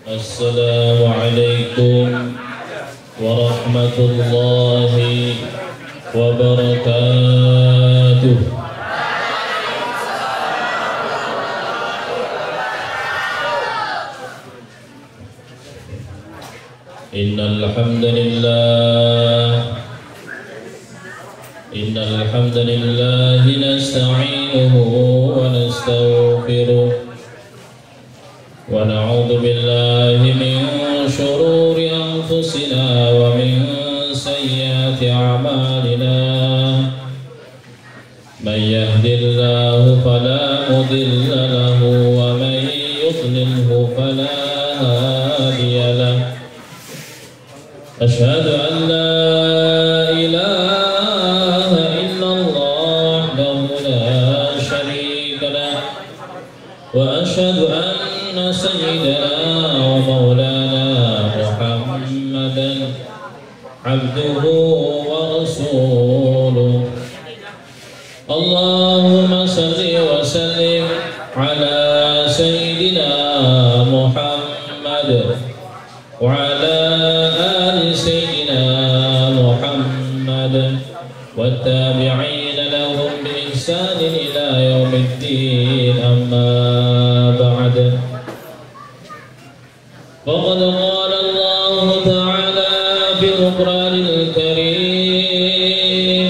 Assalamualaikum warahmatullahi wabarakatuh. Innal hamdalillah nasta'inuhu wa nastaghfiruh wa na'udzu billahi min shururi anfusina wa min sayyiati a'malina. Man yahdihillahu fala mudilla lahu wa man yudlilhu fala hadiya lahu. Asyhadu an la ilaha illallah wahdahu la syarika lahu wa asyhadu anna sayyidana wa maulana Muhammadan abduhu wa rasuluh. Allahumma salli wa sallim ala sayyidina Muhammad wa ala ali sayyidina Muhammad والتابعين لهم بإحسان إلى يوم الدين. أما بعد فقد قال الله تعالى في القرآن الكريم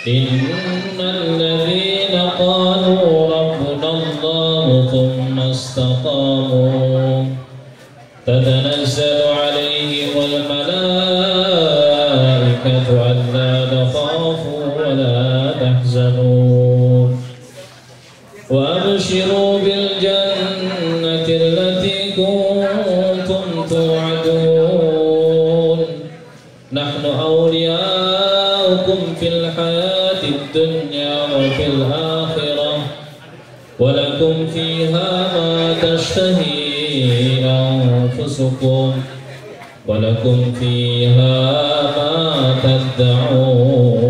إن الذين قالوا ربنا الله ثم استقاموا تتنزل عليهم الملائكة ألا تخافوا ولا تحزنوا وأبشروا بالجنة التي كنتم توعدون نحن أولياؤكم في الحياة الدنيا وفي الآخرة ولكم فيها ما تشتهي أنفسكم ولكم فيها ما تدعون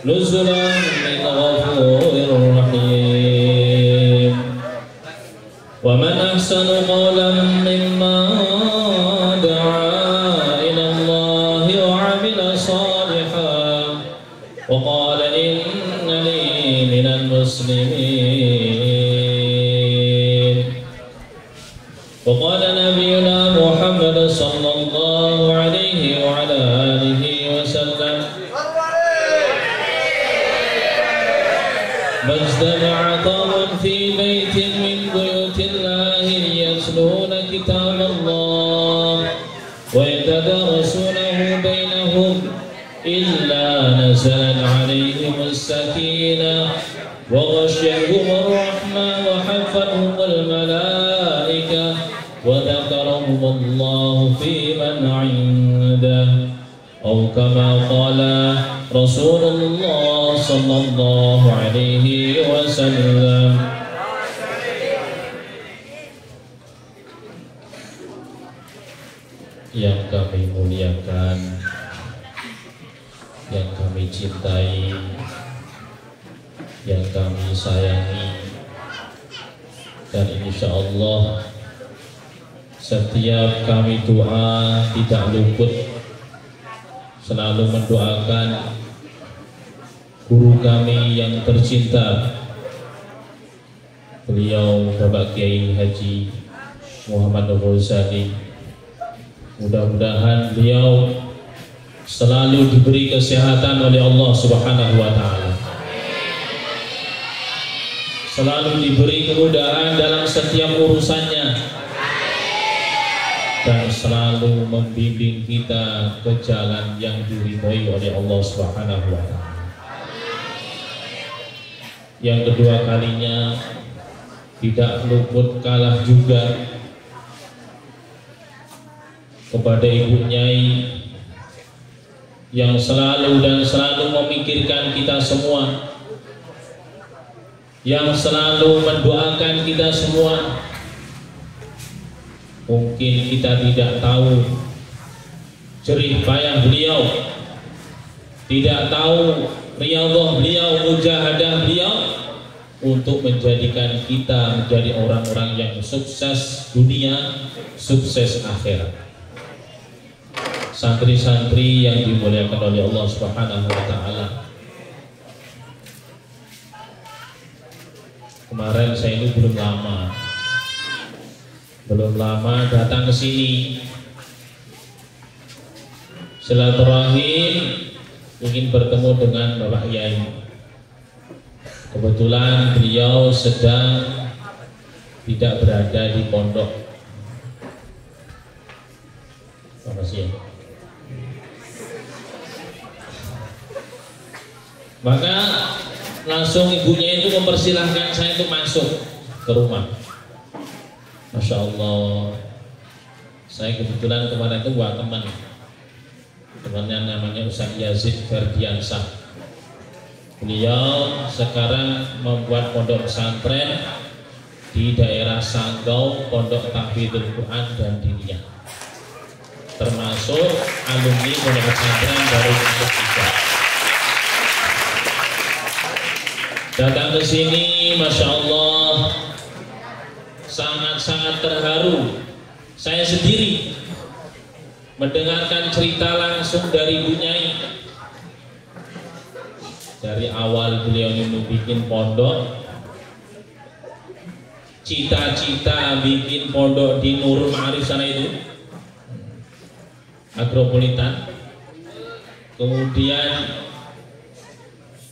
نزلا من غفور رحيم. ومن أحسن قولا ممن دعا إلى الله وعمل صالحا وقال إنني من المسلمين. وقال نبينا محمد صلى الله عليه وعلى آله وسلم ما اجتمع قوم في بيت من بيوت الله يتلون كتاب الله ويتدارسونه بينهم إلا نزلت عليهم السكينة وغشيهم الرحمة وحفظهم الملائكة وذكرهم الله في من عنده أو كما قال رسول الله صلى الله عليه وسلم. Yang kami muliakan, yang kami cintai, yang kami sayangi, dan insya Allah setiap kami doa tidak luput selalu mendoakan guru kami yang tercinta, beliau Bapak Kiai Haji Muhammad Ghazali. Mudah-mudahan beliau selalu diberi kesehatan oleh Allah Subhanahu wa Ta'ala, selalu diberi kemudahan dalam setiap urusannya, dan selalu membimbing kita ke jalan yang diridhoi oleh Allah Subhanahu wa Ta'ala. Yang kedua kalinya tidak luput kalah juga kepada Ibu Nyai yang selalu memikirkan kita semua, yang selalu mendoakan kita semua. Mungkin kita tidak tahu jerih payah beliau, tidak tahu riyadhah beliau, mujahadah beliau, untuk menjadikan kita menjadi orang-orang yang sukses dunia, sukses akhirat. Santri-santri yang dimuliakan oleh Allah Subhanahu wa taala. Kemarin saya ini belum lama datang ke sini. Silaturahim, ingin bertemu dengan Bapak Yai. Kebetulan beliau sedang tidak berada di pondok. Makasih ya. Maka langsung ibunya itu mempersilahkan saya untuk masuk ke rumah. Masya Allah. Saya kebetulan kemarin itu buat temannya namanya Ustaz Yazid Ferdiansah. Beliau sekarang membuat pondok pesantren di daerah Sanggau, Pondok Tahfidzul Quran dan Diniyah, termasuk alumni pondok pesantren baru ketiga. Datang ke sini, Masya Allah, sangat-sangat terharu. Saya sendiri mendengarkan cerita langsung dari Bu Nyai. Dari awal beliau ini bikin pondok, cita-cita bikin pondok di Nurul Ma'arif sana itu, Agropolitan. Kemudian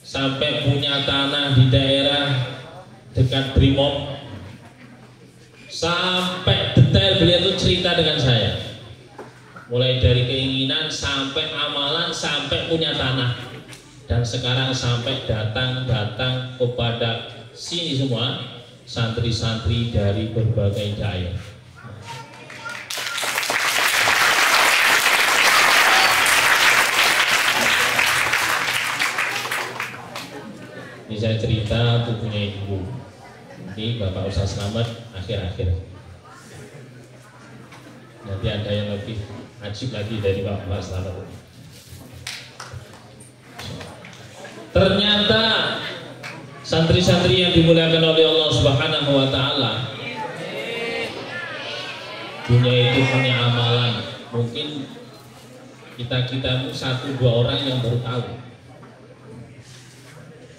sampai punya tanah di daerah dekat Brimob. Sampai detail beliau itu cerita dengan saya, mulai dari keinginan sampai amalan sampai punya tanah, dan sekarang sampai datang kepada sini semua santri-santri dari berbagai daerah. Ini saya cerita bukunya ibu. Nanti Bapak Ustaz Slamet akhir-akhir. Nanti ada yang lebih ajib lagi dari Bapak Slamet. Ternyata santri-santri yang dimuliakan oleh Allah Subhanahu wa taala, dunia itu punya amalan. Mungkin kita satu dua orang yang baru tahu.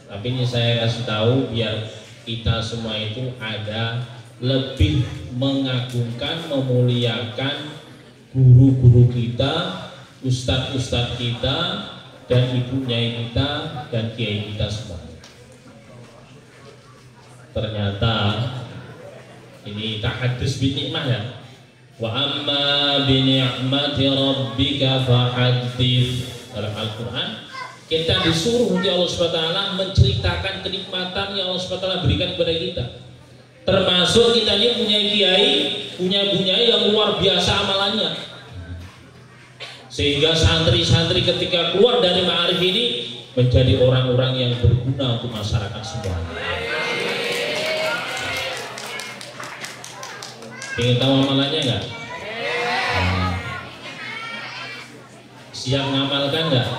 Tapi ini saya kasih tahu biar kita semua itu ada lebih mengagungkan, memuliakan guru-guru kita, ustadz-ustadz kita, dan ibu nyai kita dan kiai kita semua. Ternyata ini tahadus bin nikmah ya. Wa amma bi ni'mati rabbika fahaddits. Dalam Al-Quran kita disuruh oleh Allah SWT menceritakan kenikmatan yang Allah SWT berikan kepada kita. Termasuk kita ini punya kiai, punya bunyai yang luar biasa amalannya. Sehingga santri-santri ketika keluar dari ma'arif ini menjadi orang-orang yang berguna untuk masyarakat semuanya. Ingin tahu amalannya enggak? Siap ngamalkan enggak?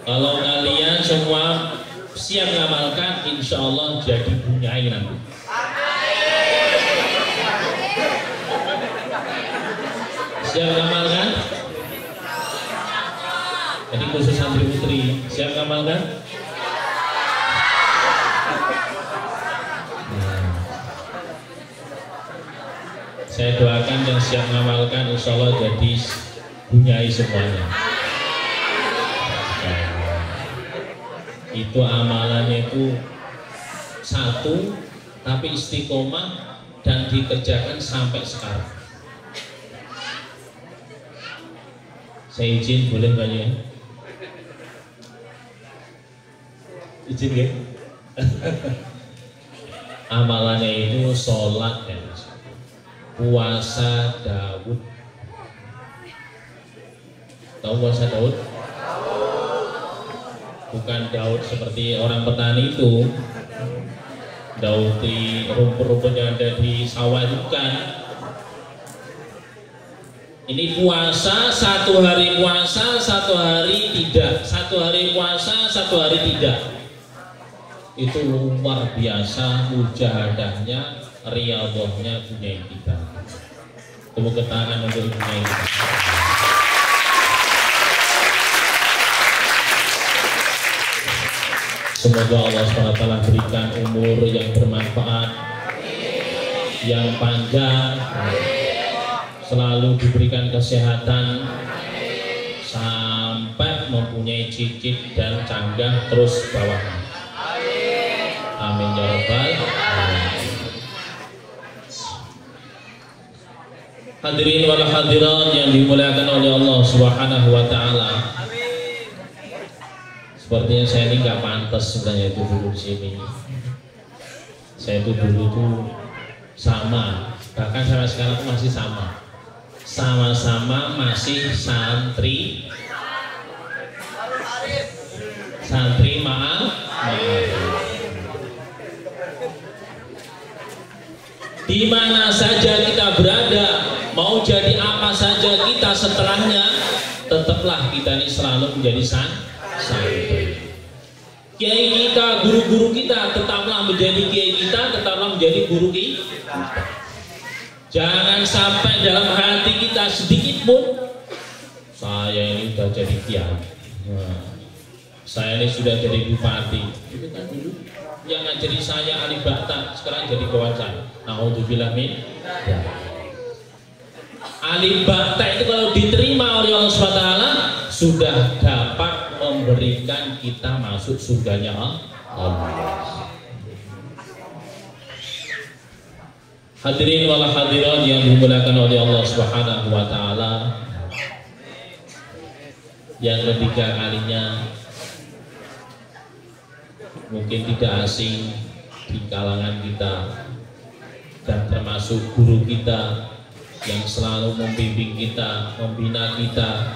Kalau kalian semua siap ngamalkan, insya Allah jadi bunyai nanti. Siap ngamalkan? Jadi khusus santri putri, siap ngamalkan? Saya doakan yang siap ngamalkan, insya Allah jadi bunyai semuanya. Itu amalannya itu satu, tapi istiqomah dan dikerjakan sampai sekarang. Saya izin, boleh Mbak ya? Izin ya? Amalannya itu sholat ya, puasa Daud. Tahu puasa Daud? Bukan Daud seperti orang petani itu, Daud di rumput-rumput yang ada di sawah itu bukan. Ini puasa, 1 hari puasa, 1 hari tidak, 1 hari puasa, 1 hari tidak. Itu luar biasa mujahadahnya, riyadhahnya punya kita. Tepuk tangan untuk punya kita. Semoga Allah SWT berikan umur yang bermanfaat, yang panjang, selalu diberikan kesehatan, sampai mempunyai cicit dan canggah terus bawahnya. Amin ya rabbal alamin. Hadirin wal hadirat yang dimuliakan oleh Allah Subhanahu wa taala. Sepertinya saya ini nggak pantas sebenarnya itu dulu di sini. Saya itu dulu tuh sama, bahkan sampai sekarang tuh masih sama. Sama-sama masih santri ma'arif. Di mana saja kita berada, mau jadi apa saja kita setelahnya, tetaplah kita ini selalu menjadi santri. Kiai kita, guru-guru kita tetaplah menjadi kiai kita, tetaplah menjadi guru kita. Jangan sampai dalam hati kita sedikit pun saya ini sudah jadi kiai, saya ini sudah jadi bupati. Itu kan dulu yang ngajari saya Ali Bakta, sekarang jadi kawan saya. Naudzubillah min ya. Ali Bakta itu kalau diterima oleh Allah SWT sudah dapat memberikan kita masuk surganya Allah. Hadirin wal hadirat yang dimuliakan oleh Allah Subhanahu wa taala. Yang ketiga kalinya, mungkin tidak asing di kalangan kita dan termasuk guru kita yang selalu membimbing kita, membina kita,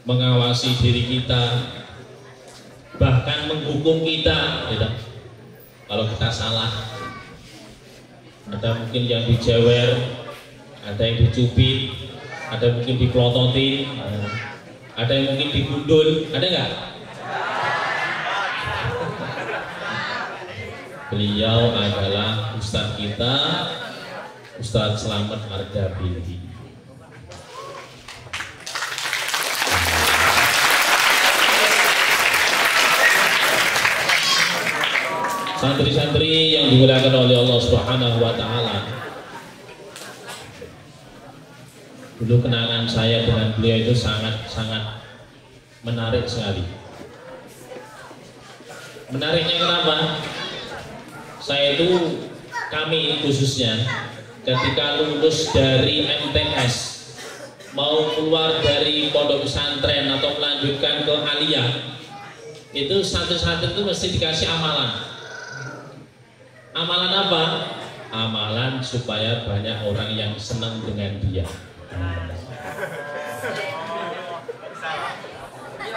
mengawasi diri kita, bahkan menghukum kita gitu. Kalau kita salah. Ada mungkin yang dijewer, ada yang dicubit, ada mungkin dipelototin, ada yang mungkin digundul, ada nggak? Beliau adalah Ustadz kita, Ustadz Slamet Ardabili. Santri-santri yang dimuliakan oleh Allah Subhanahu wa taala. Dulu kenangan saya dengan beliau itu sangat menarik sekali. Menariknya kenapa? Kami khususnya ketika lulus dari MTS, mau keluar dari pondok pesantren atau melanjutkan ke aliyah, itu santri-santri itu mesti dikasih amalan. Amalan apa? Amalan supaya banyak orang yang senang dengan dia.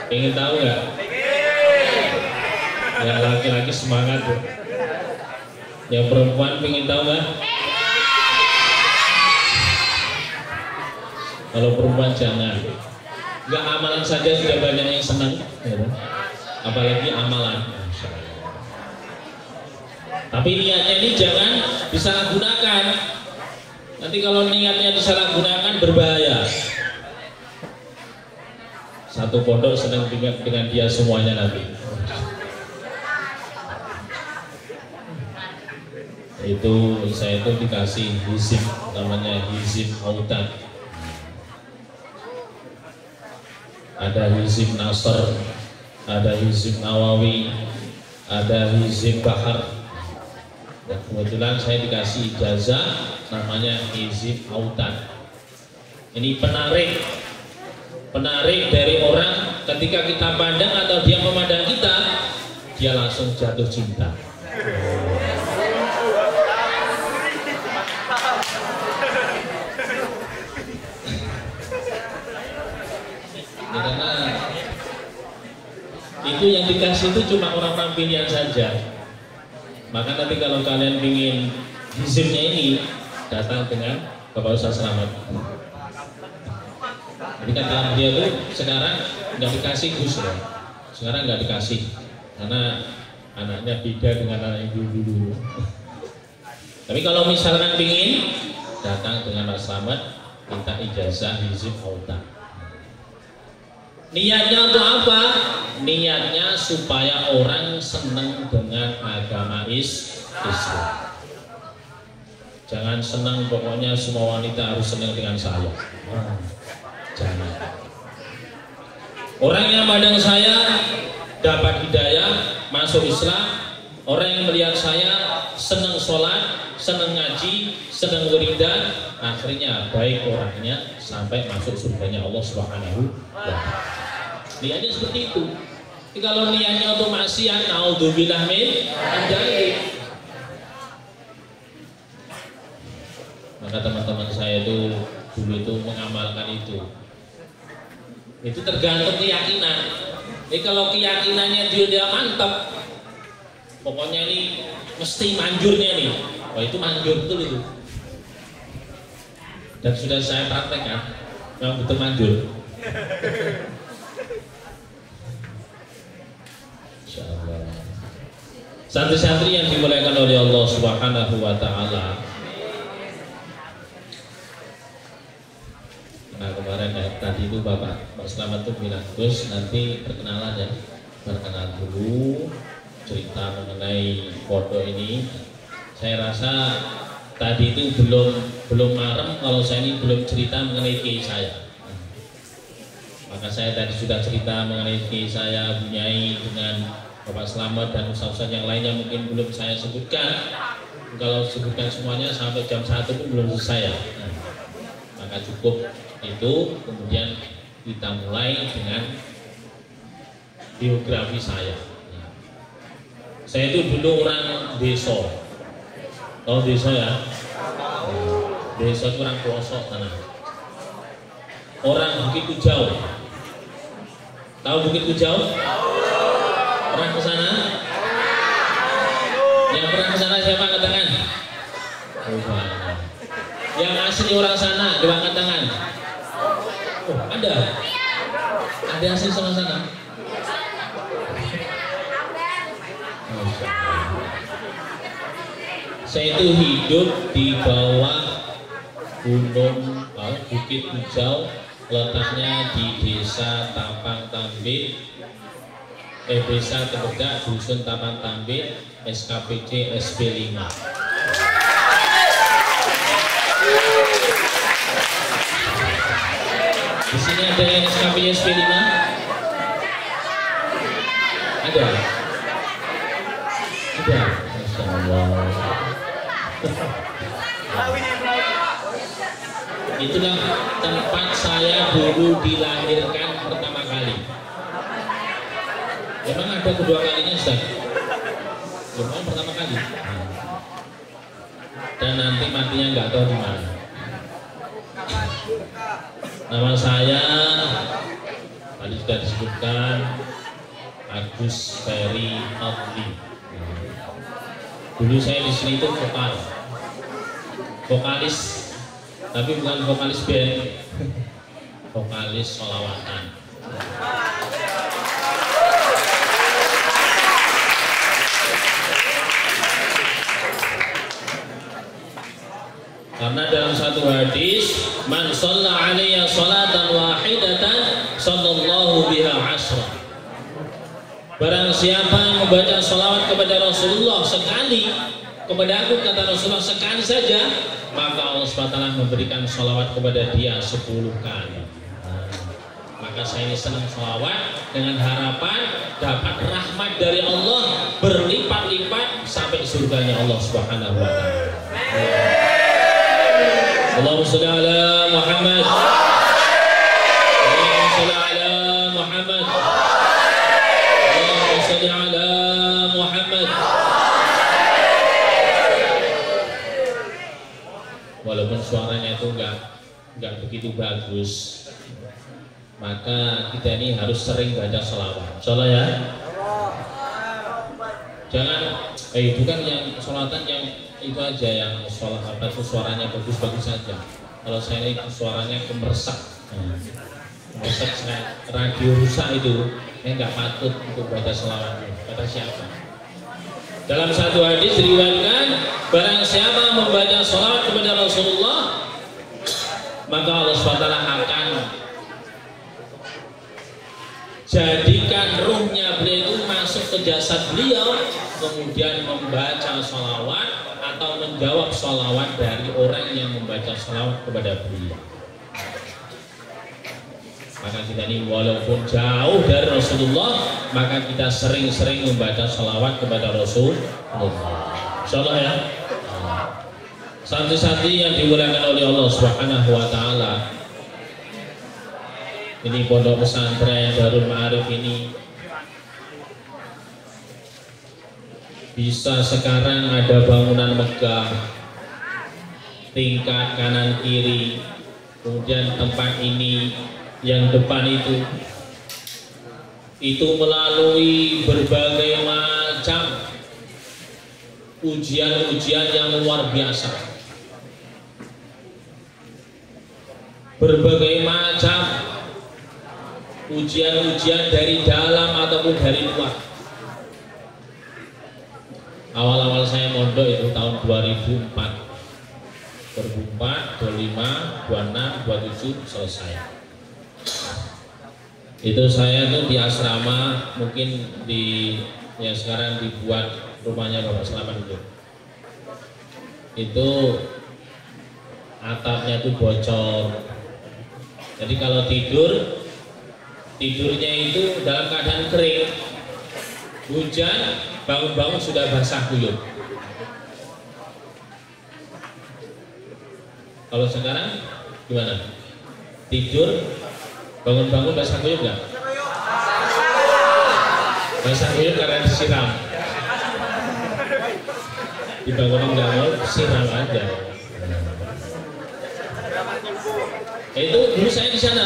Ingin tahu nggak? Ya laki-laki semangat tuh. Yang perempuan ingin tahu nggak? Kalau perempuan jangan. Nggak, amalan saja sudah banyak yang senang. Apalagi amalan. Tapi niatnya ini jangan disalahgunakan. Nanti kalau niatnya disalahgunakan berbahaya. Satu pondok senang dengan dia semuanya nanti. Saya itu dikasih hizib, namanya hizib Autan. Ada hizib Nasr, ada hizib Nawawi, ada hizib Bahar. Dan kebetulan saya dikasih ijazah namanya hizib Autan. Ini penarik dari orang ketika kita pandang atau dia memandang kita, dia langsung jatuh cinta. Karena itu yang dikasih itu cuma orang-orang pilihan saja. Maka nanti kalau kalian ingin hizibnya ini, datang dengan Bapak Ustaz Selamat. Jadi kan dalam dia tuh sekarang nggak dikasih Gus ya. Sekarang nggak dikasih karena anaknya beda dengan anak yang dulu. Tapi kalau misalkan pingin datang dengan Mas Slamet, minta ijazah hizib auta. Niatnya untuk apa? Niatnya supaya orang senang dengan agama Islam. Jangan senang pokoknya semua wanita harus senang dengan saya. Jangan. Orang yang pandang saya dapat hidayah, masuk Islam. Orang yang melihat saya senang sholat, senang ngaji, senang wiridan, akhirnya baik orangnya sampai masuk surganya Allah Subhanahu wa ta'ala. Niatnya seperti itu. Tapi kalau niatnya untuk maksiat, naudzubillah min dzalik. Maka teman-teman saya itu dulu itu mengamalkan itu. Itu tergantung keyakinan. Jadi kalau keyakinannya dia mantap, pokoknya ini mesti manjurnya nih. Wah itu manjur betul itu. Dan sudah saya praktekkan, memang betul manjur. Insyaallah. Santri-santri yang dimuliakan oleh Allah Subhanahu wa ta'ala. Nah kemarin tadi itu Bapak Selamat tuh bilang, Gus nanti perkenalan ya, perkenalan dulu cerita mengenai foto ini. Saya rasa tadi itu belum marem kalau saya ini belum cerita mengenai kiai saya. Maka saya tadi sudah cerita mengenai kiai saya, Bunyai dengan Bapak Selamat dan ustaz-ustaz yang lainnya mungkin belum saya sebutkan. Kalau sebutkan semuanya sampai jam 1 pun belum selesai ya. Maka cukup itu, kemudian kita mulai dengan biografi saya. Saya itu dulu orang desa. Tahu desa ya? Desa itu orang pelosok sana. Orang Bukit Hijau. Tahu Bukit Hijau? Pernah ke sana? Yang pernah ke sana siapa angkat tangan? Yang asli orang sana, coba angkat tangan. Oh, ada. Ada asli sama sana. Saya itu hidup di bawah gunung Bukit Hijau, letaknya di desa Tapang Tambit, desa Tebedak, dusun Tapang Tambit, SKPD SP5. Di sini ada yang SKPD SP5? Ada? Ada? Masya Allah. Itulah tempat saya dulu dilahirkan pertama kali. Memang ada kedua kalinya Ustaz? Memang pertama kali. Dan nanti matinya nggak tahu di mana. Nama saya tadi sudah disebutkan, Agus Ferry Adli. Dulu saya di sini itu vokalis, tapi bukan vokalis band, vokalis sholawatan. Karena dalam satu hadis, man shalla alayya sholatan wahidatan sallallahu biha asra. Barang siapa yang membaca sholawat kepada Rasulullah sekali, kepada aku kata Rasulullah sekali saja, maka Allah SWT memberikan sholawat kepada dia 10 kali. Maka saya ini senang sholawat dengan harapan dapat rahmat dari Allah berlipat-lipat sampai surganya Allah Subhanahu wa ta'ala. Allahumma sholli ala Muhammad. Allahumma sholli ala Muhammad. Allahumma sholli ala Muhammad. Walaupun suaranya itu enggak begitu bagus, maka kita ini harus sering baca sholawat. Insyaallah ya. Jangan bukan yang sholawatan yang itu aja, yang sholat apa itu suaranya bagus-bagus saja. Kalau saya ini suaranya kemersak, kemersak, saya radio rusak itu, saya nggak patut untuk baca selawat. Kata siapa? Dalam satu hadis diriwayatkan, barang siapa membaca selawat kepada Rasulullah, maka Allah SWT akan jadikan ruhnya beliau itu masuk ke jasad beliau, kemudian membaca sholawat atau menjawab sholawat dari orang yang membaca sholawat kepada beliau. Maka kita ini walaupun jauh dari Rasulullah, maka kita sering-sering membaca sholawat kepada Rasulullah. Insyaallah ya. Santri-santri yang dimuliakan oleh Allah Subhanahu wa taala. Ini pondok pesantren Darul Ma'arif ini bisa sekarang ada bangunan megah, tingkat kanan kiri, kemudian tempat ini yang depan itu melalui berbagai macam ujian-ujian yang luar biasa, berbagai macam ujian-ujian dari dalam ataupun dari luar. Awal-awal saya mondok itu tahun 2004, 2004, 25, 26, 27 selesai. Itu saya tuh di asrama, mungkin di yang sekarang dibuat rumahnya Bapak Selamat itu atapnya tuh bocor. Jadi kalau tidurnya itu dalam keadaan kering, hujan, bangun-bangun sudah basah kuyup. Kalau sekarang gimana? Tidur, bangun-bangun basah kuyup nggak? Basah kuyup karena disiram. Dibangunin nggak mau, siram aja. Itu dulu saya di sana.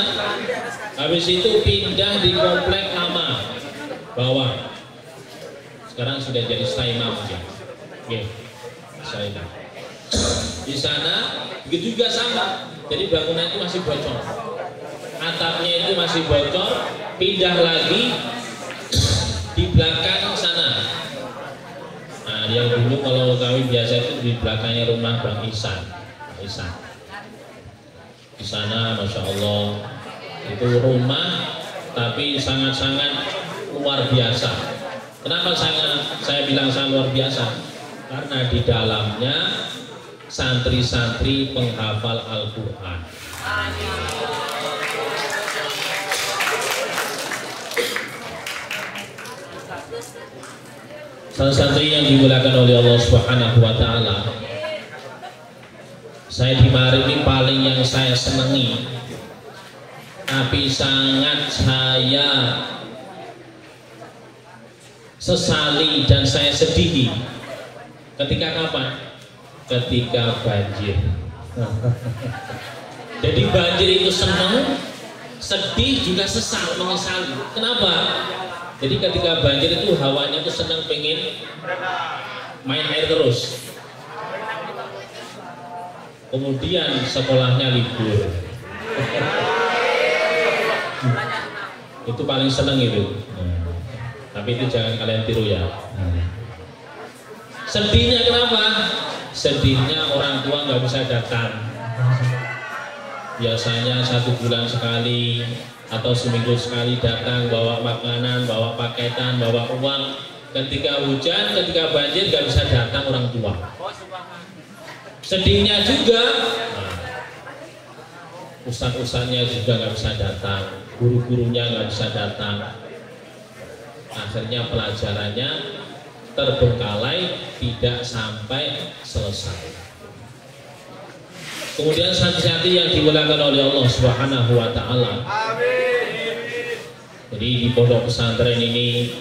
Habis itu pindah di komplek lama bawah. Sekarang sudah jadi Staimam ya. Oke. Staimam. Di sana begitu juga sama. Jadi bangunan itu masih bocor. Atapnya itu masih bocor, pindah lagi di belakang sana. Nah, yang dulu kalau kami biasa itu di belakangnya rumah Bang Ihsan. Di sana Masya Allah itu rumah tapi sangat-sangat luar biasa. Kenapa saya bilang sangat luar biasa? Karena di dalamnya santri-santri penghafal Al-Quran. Santri yang dimuliakan oleh Allah Subhanahu wa taala. Saya di mari ini paling yang saya senangi, tapi sangat saya sesali dan saya sedihi ketika kapan? Ketika banjir. Jadi banjir itu senang, sedih juga sesal, menyesali. Kenapa? Jadi ketika banjir itu hawanya itu senang, pengen main air terus. Kemudian sekolahnya libur. Itu paling senang itu. Tapi itu jangan kalian tiru ya. Sedihnya kenapa? Sedihnya orang tua nggak bisa datang. Biasanya 1 bulan sekali atau seminggu sekali datang, bawa makanan, bawa paketan, bawa uang. Ketika hujan, ketika banjir nggak bisa datang orang tua. Sedihnya juga, ustadz-ustadznya juga nggak bisa datang, guru-gurunya nggak bisa datang. Akhirnya pelajarannya terbengkalai, tidak sampai selesai. Kemudian santri-santri yang dimuliakan oleh Allah Subhanahu wa taala. Jadi di pondok pesantren ini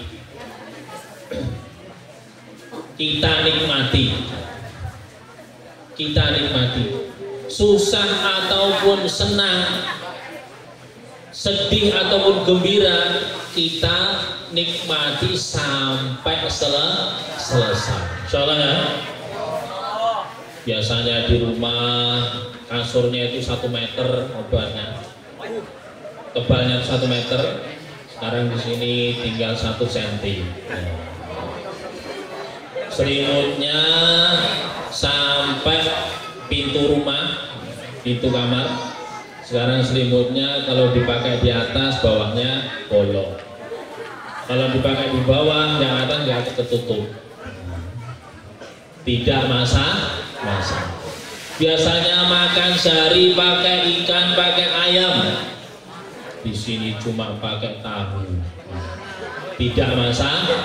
kita nikmati. Susah ataupun senang, sedih ataupun gembira, kita nikmati sampai selesai. Insyaallah ya. Biasanya di rumah kasurnya itu 1 meter tebalnya 1 meter. Sekarang di sini tinggal 1 cm. Selimutnya sampai pintu rumah, pintu kamar. Sekarang selimutnya kalau dipakai di atas, bawahnya bolong. Kalau dipakai di bawah, yang atas nggak ketutup. Tidak masalah. Biasanya makan sehari pakai ikan, pakai ayam. Di sini cuma pakai tahu. Tidak masalah.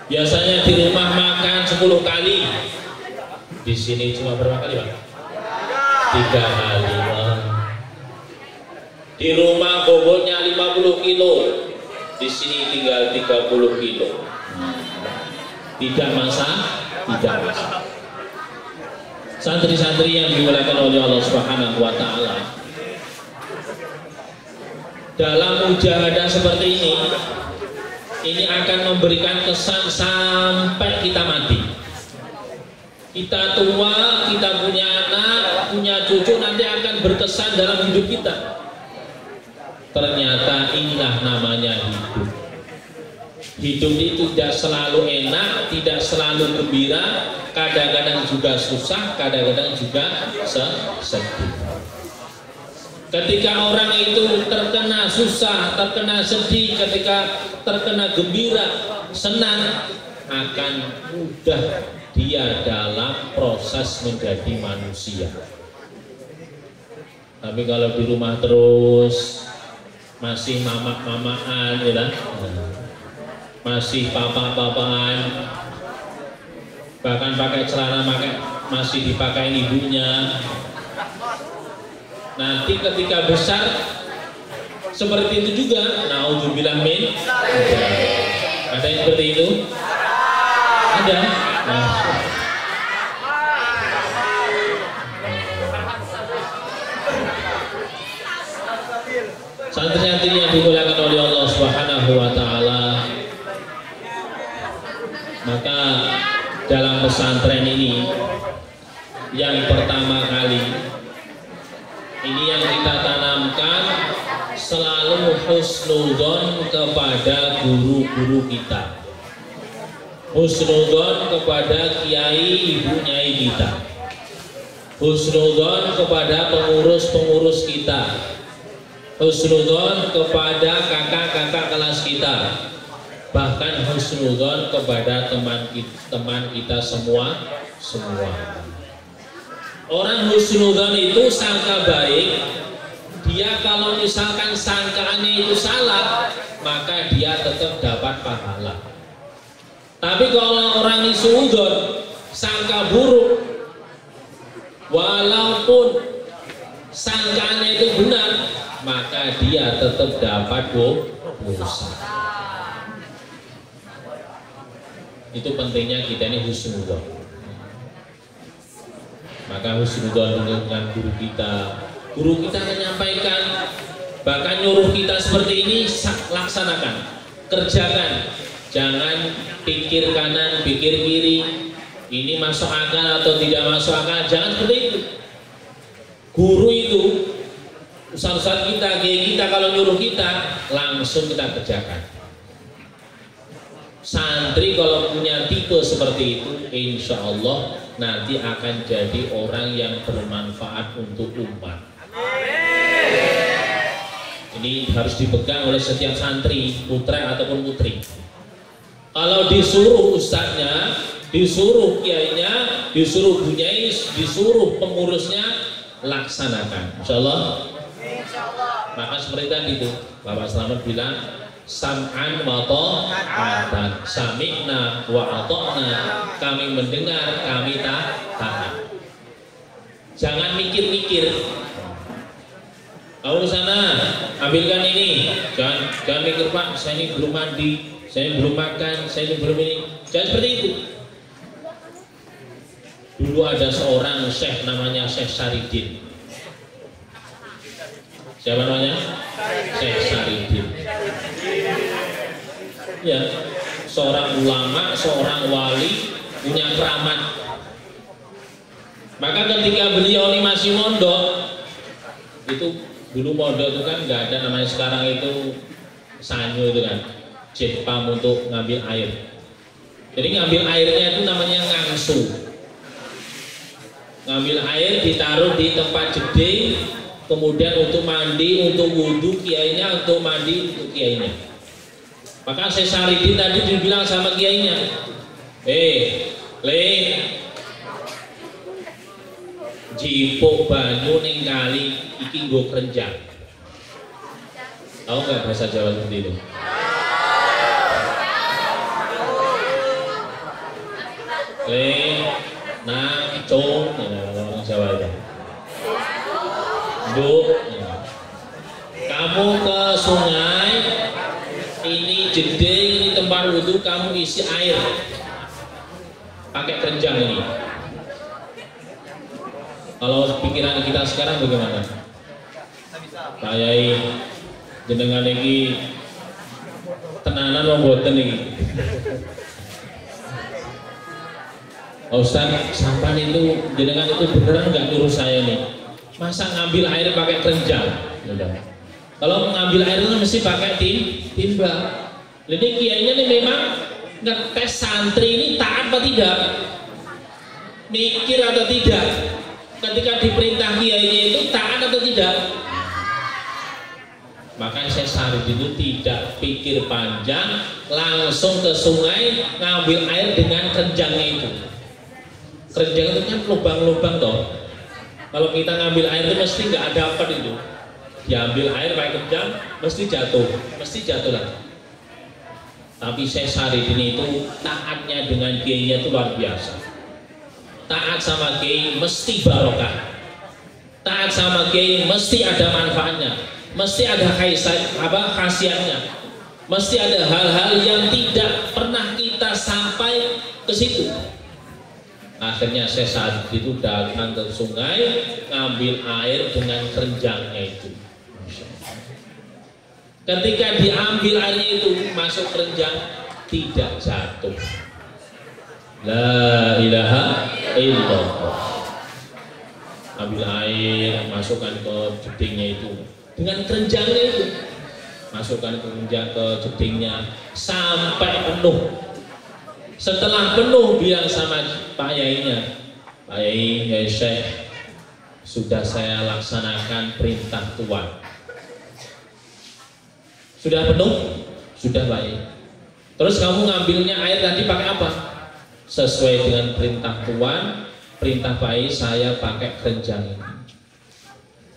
Biasanya di rumah makan 10 kali. Di sini cuma berapa kali, Pak? 3 kali. Di rumah bobotnya 50 kilo. Di sini tinggal 30 kilo. Tidak masalah. Santri-santri yang dimuliakan oleh Allah Subhanahu wa taala. Dalam mujahadah seperti ini akan memberikan kesan sampai kita mati. Kita tua, kita punya anak, punya cucu, nanti akan berkesan dalam hidup kita. Ternyata inilah namanya hidup. Hidup itu tidak selalu enak, tidak selalu gembira, kadang-kadang juga susah, kadang-kadang juga sedih. Ketika orang itu terkena susah, terkena sedih, ketika terkena gembira, senang, akan mudah dia dalam proses menjadi manusia. Tapi kalau di rumah terus masih mamak-mamakan, ya, masih papa-papaan, bahkan pakai celana masih dipakai ibunya. Nanti ketika besar seperti itu juga. Naudzubillah min. Ada yang seperti itu? Ada. Santri-santri yang dimuliakan oleh Allah Subhanahu wa taala, maka dalam pesantren ini yang pertama kali ini yang kita tanamkan selalu husnudzon kepada guru-guru kita, husnudzon kepada kiai ibu nyai kita, husnudzon kepada pengurus-pengurus kita, husnudzon kepada kakak-kakak kelas kita, bahkan husnudzon kepada teman kita semua. Orang husnudzon itu sangka baik. Dia kalau misalkan sangkaannya itu salah, maka dia tetap dapat pahala. Tapi kalau orang husnudzon sangka buruk, walaupun sangkaannya itu benar, maka dia tetap dapat dosa. Itu pentingnya kita ini husnudzon. Maka husnudzon dengan guru kita. Guru kita menyampaikan, bahkan nyuruh kita seperti ini, laksanakan, kerjakan. Jangan pikir kanan, pikir kiri. Ini masuk akal atau tidak masuk akal. Jangan seperti itu. Guru itu, ustaz-ustaz kita, kiai kita kalau nyuruh kita, langsung kita kerjakan. Santri kalau punya tipe seperti itu, insya Allah nanti akan jadi orang yang bermanfaat untuk umat. Ini harus dipegang oleh setiap santri, putra ataupun putri. Kalau disuruh ustadznya, disuruh kiainya, disuruh bunyai, disuruh pengurusnya, laksanakan. Insya Allah. Maka seperti tadi itu, Bapak Selamat bilang, sam'an wa ta'atan, sami'na wa ata'na, kami mendengar, kami taat. Jangan mikir-mikir. Kamu sana, ambilkan ini. Jangan mikir, Pak, saya ini belum mandi, saya belum makan, saya ini belum ini. Jangan seperti itu. Dulu ada seorang syekh namanya Syekh Saridin. Siapa namanya? Syekh Saridin. Ya, seorang ulama, seorang wali punya keramat. Maka ketika beliau ini masih mondok, itu dulu mondok itu kan nggak ada namanya sekarang itu sanyo itu kan, jetpam untuk ngambil air. Jadi ngambil airnya itu namanya ngangsu. Ngambil air ditaruh di tempat jeding, kemudian untuk mandi, untuk wudhu kiainya, untuk mandi untuk kiainya. Maka Syekh Saridin tadi dibilang sama kiainya, le, jipuk banyu ning kali iki nggo kerenjang. Tahu nggak bahasa Jawa seperti itu? Le, nang, cung, orang Jawa aja. Bu, kamu ke sungai, ini jeding, ini tempat wudhu, kamu isi air pakai keranjang ini. Kalau pikiran kita sekarang bagaimana? Pak Yai, jenengan ini tenanan membuatan ini. Ustaz, sampan itu jenengan itu beneran nggak nyuruh saya nih? Masa ngambil air pakai keranjang? Kalau mengambil air itu mesti pakai timba. Jadi kiainya nih memang ngetes santri ini taat atau tidak, mikir atau tidak. Ketika diperintah kiainya itu taat atau tidak. Makanya saya Saridin itu tidak pikir panjang, langsung ke sungai ngambil air dengan keranjangnya itu. Keranjang itu kan lubang-lubang toh. Kalau kita ngambil air itu mesti nggak dapat itu. Diambil air pakai keranjang mesti jatuh lagi. Tapi Syekh Saridin itu taatnya dengan kiainya itu luar biasa. Taat sama kiai mesti barokah. Taat sama kiai mesti ada manfaatnya, mesti ada khasiatnya, mesti ada hal-hal yang tidak pernah kita sampai ke situ. Akhirnya Syekh Saridin itu datang ke sungai, ngambil air dengan keranjangnya itu. Ketika diambil airnya itu masuk keranjang, tidak jatuh. La ilaha illallah. Ambil air, masukkan ke jedingnya itu dengan keranjangnya itu, masukkan ke jedingnya sampai penuh. Setelah penuh bilang sama Pak Yainya, Pak Yai, Yai Syekh, sudah saya laksanakan perintah Tuan. Sudah penuh? Sudah Pak Yai. Terus kamu ngambilnya air tadi pakai apa? Sesuai dengan perintah Tuan, perintah Pak Yai, saya pakai keranjang ini.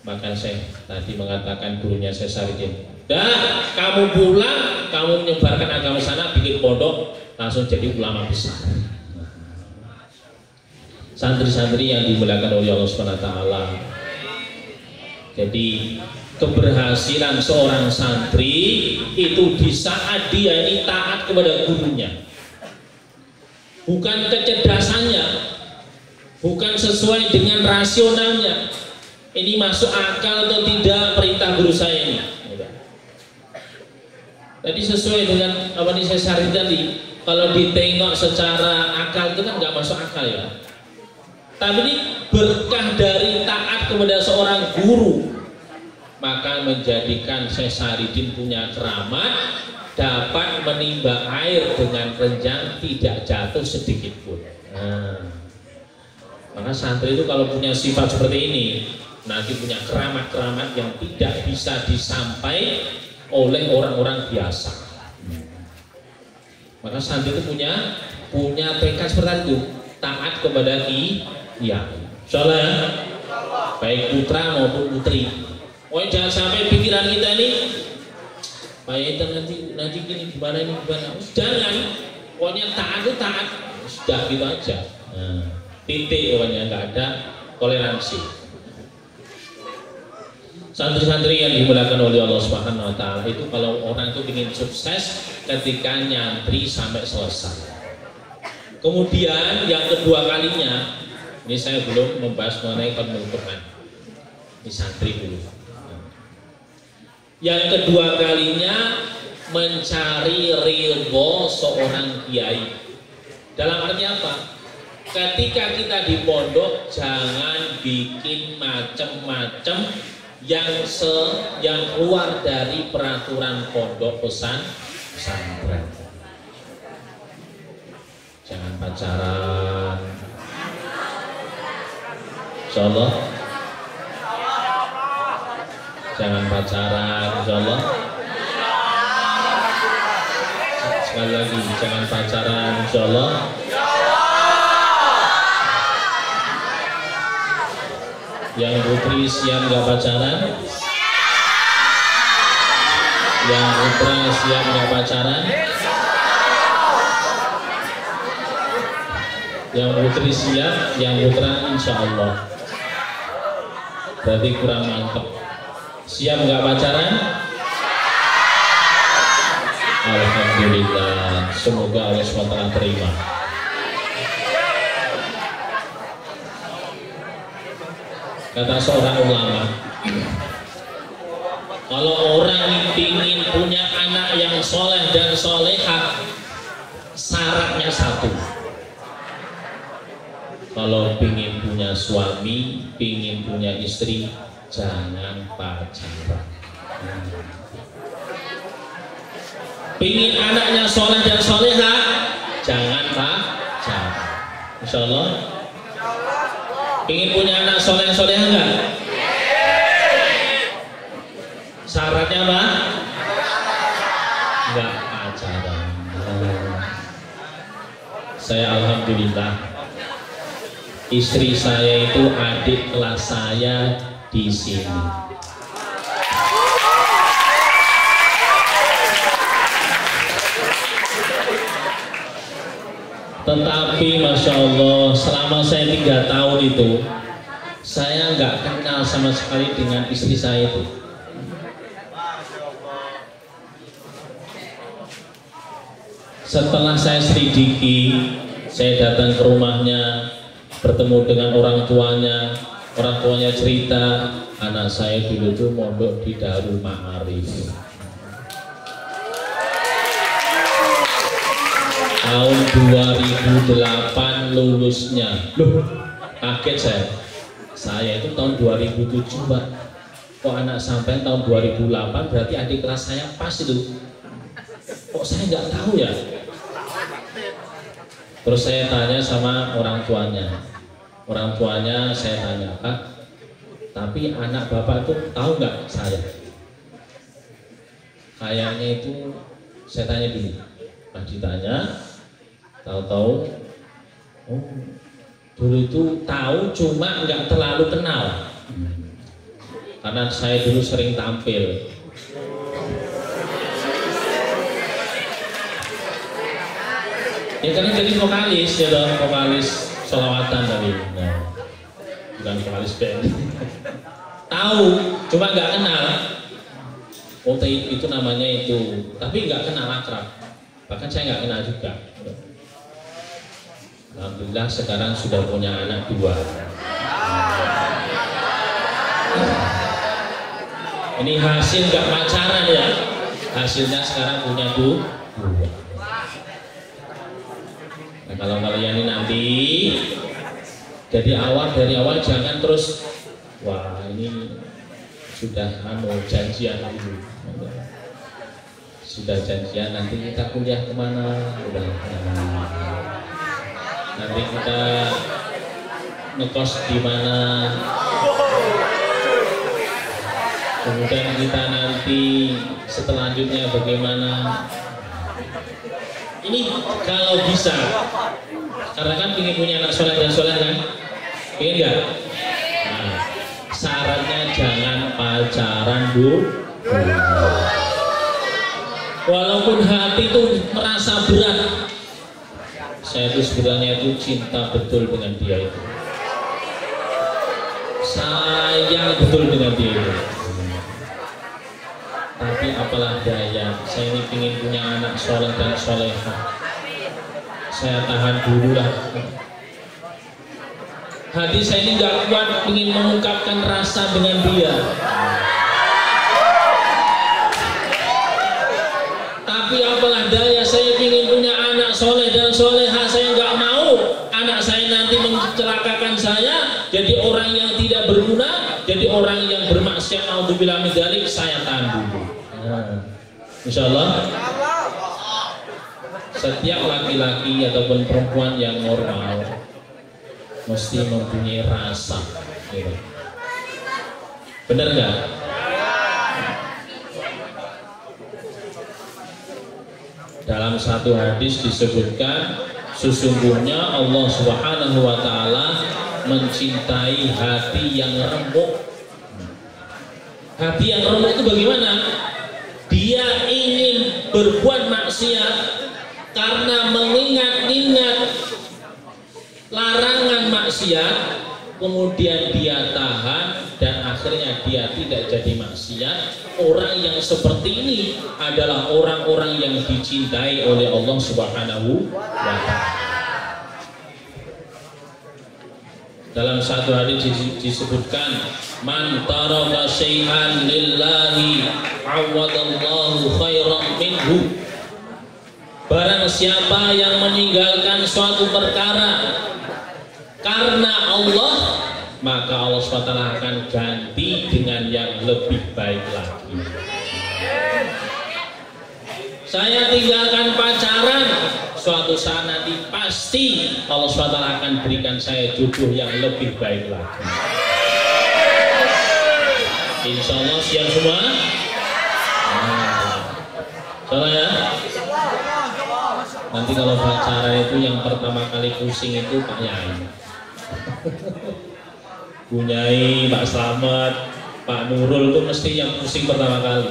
Maka saya tadi mengatakan gurunya Syekh Saridin, dah kamu pulang, kamu menyebarkan agama sana, bikin pondok, langsung jadi ulama besar. Santri-santri yang dimuliakan oleh Allah Subhanahu wa taala. Jadi keberhasilan seorang santri itu di saat dia ini taat kepada gurunya. Bukan kecerdasannya, bukan sesuai dengan rasionalnya. Ini masuk akal atau tidak perintah guru saya ini. Tadi sesuai dengan apa yang saya Saridin tadi. Kalau ditengok secara akal itu kan nggak masuk akal ya. Tapi ini berkah dari taat kepada seorang guru, maka menjadikan Syekh Saridin punya keramat, dapat menimba air dengan keranjang tidak jatuh sedikit pun. Maka santri itu kalau punya sifat seperti ini, nanti punya keramat-keramat yang tidak bisa disampai oleh orang-orang biasa. Maka santri itu punya tekad seperti itu, taat kepada kiai. Insyaallah, baik putra maupun putri. Jangan sampai pikiran kita ini, Pak Yai nanti gini gimana. Jangan, pokoknya taat itu taat, sudah gitu aja. Titik, pokoknya nggak ada toleransi. Santri-santri yang dimuliakan oleh Allah Subhanahu wa taala itu, kalau orang itu ingin sukses ketika nyantri sampai selesai. Kemudian yang kedua kalinya, ini saya belum membahas mengenai Khatmul Quran. Ini santri dulu. Yang kedua kalinya mencari ridho seorang kiai. Dalam arti apa? ketika kita di pondok jangan bikin macem-macem yang keluar dari peraturan pondok pesantren. Jangan pacaran, insyaallah. Jangan pacaran, insyaallah. Sekali lagi, jangan pacaran, insyaallah. Yang putri siap nggak pacaran? Yang putra siap nggak pacaran? Yang putri siap, yang putra insya Allah. Berarti kurang mantep. Siap nggak pacaran? Alhamdulillah. Semoga Allah SWT terima. Kata seorang ulama, kalau orang ingin punya anak yang soleh dan solehah, syaratnya satu. Kalau ingin punya suami, ingin punya istri, jangan pacaran. Ingin anaknya soleh dan solehah, jangan pacaran. Insya Allah. Ingin punya anak soleh-soleh enggak? Syaratnya apa? Enggak pacaran. Saya alhamdulillah, istri saya itu adik kelas saya di sini. Tetapi Masya Allah, selama saya 3 tahun itu, saya nggak kenal sama sekali dengan istri saya itu. Setelah saya selidiki, saya datang ke rumahnya, bertemu dengan orang tuanya cerita, anak saya dulu tuh mondok di Darul Ma'arif. Tahun 2008 lulusnya. Loh, kaget saya itu tahun 2007 Pak. Kok anak sampai tahun 2008, berarti adik kelas saya pas itu. Kok saya nggak tahu ya? Terus saya tanya sama orang tuanya saya tanya, Kak, tapi anak bapak itu tahu nggak saya? Kayaknya itu saya tanya dulu. Pas ditanya, tahu-tahu, oh, dulu itu tahu cuma nggak terlalu kenal, karena saya dulu sering tampil. Ya karena jadi vokalis, ya dong, vokalis sholawatan tadi, nah, bukan vokalis band. Tahu, cuma nggak kenal. Oh itu namanya itu, tapi nggak kenal akrab. Bahkan saya nggak kenal juga. Alhamdulillah sekarang sudah punya anak 2. Ini hasil nggak pacaran ya, hasilnya sekarang punya 2. Nah, kalau kalian ini nanti dari awal jangan terus, wah ini sudah janjian dulu. Sudah janjian nanti kita kuliah kemana, nanti kita ngekos di mana, kemudian kita nanti selanjutnya bagaimana. Ini kalau bisa, karena kan ingin punya anak soleh dan soleh kan, ingin nggak? Nah, syaratnya jangan pacaran dulu. Walaupun hati itu merasa berat, saya itu sebenarnya itu cinta betul dengan dia itu, sayang betul dengan dia itu. Tapi apalah daya, saya ini ingin punya anak soleh dan solehah. Saya tahan dulu lah. Hati saya ini nggak kuat ingin mengungkapkan rasa dengan dia. Tapi apalah daya, saya ingin punya anak soleh dan solehah. Saya nggak mau anak saya nanti ujian naudzubillah min dzalik, saya tahan dulu. Insya Allah setiap laki-laki ataupun perempuan yang normal mesti mempunyai rasa, gitu. Benar nggak? Dalam satu hadis disebutkan sesungguhnya Allah Subhanahu wa taala mencintai hati yang remuk. Hati yang remuk itu bagaimana? Dia ingin berbuat maksiat karena mengingat-ingat larangan maksiat, kemudian dia tahan dan akhirnya dia tidak jadi maksiat. Orang yang seperti ini adalah orang-orang yang dicintai oleh Allah Subhanahu wa ta'ala. Dalam satu hadis disebutkan, man taraka syai'an lillahi awadallahu khairan minhu. Barang siapa yang meninggalkan suatu perkara karena Allah, maka Allah SWT akan ganti dengan yang lebih baik lagi. Saya tinggalkan pacaran, suatu saat nanti pasti Allah SWT akan berikan saya jodoh yang lebih baik lagi. Insya Allah siap semua. Salah ya. Nanti kalau pacaran itu yang pertama kali pusing itu Pak Yai, Bu Nyai, Pak Slamet, Pak Nurul itu mesti yang pusing pertama kali.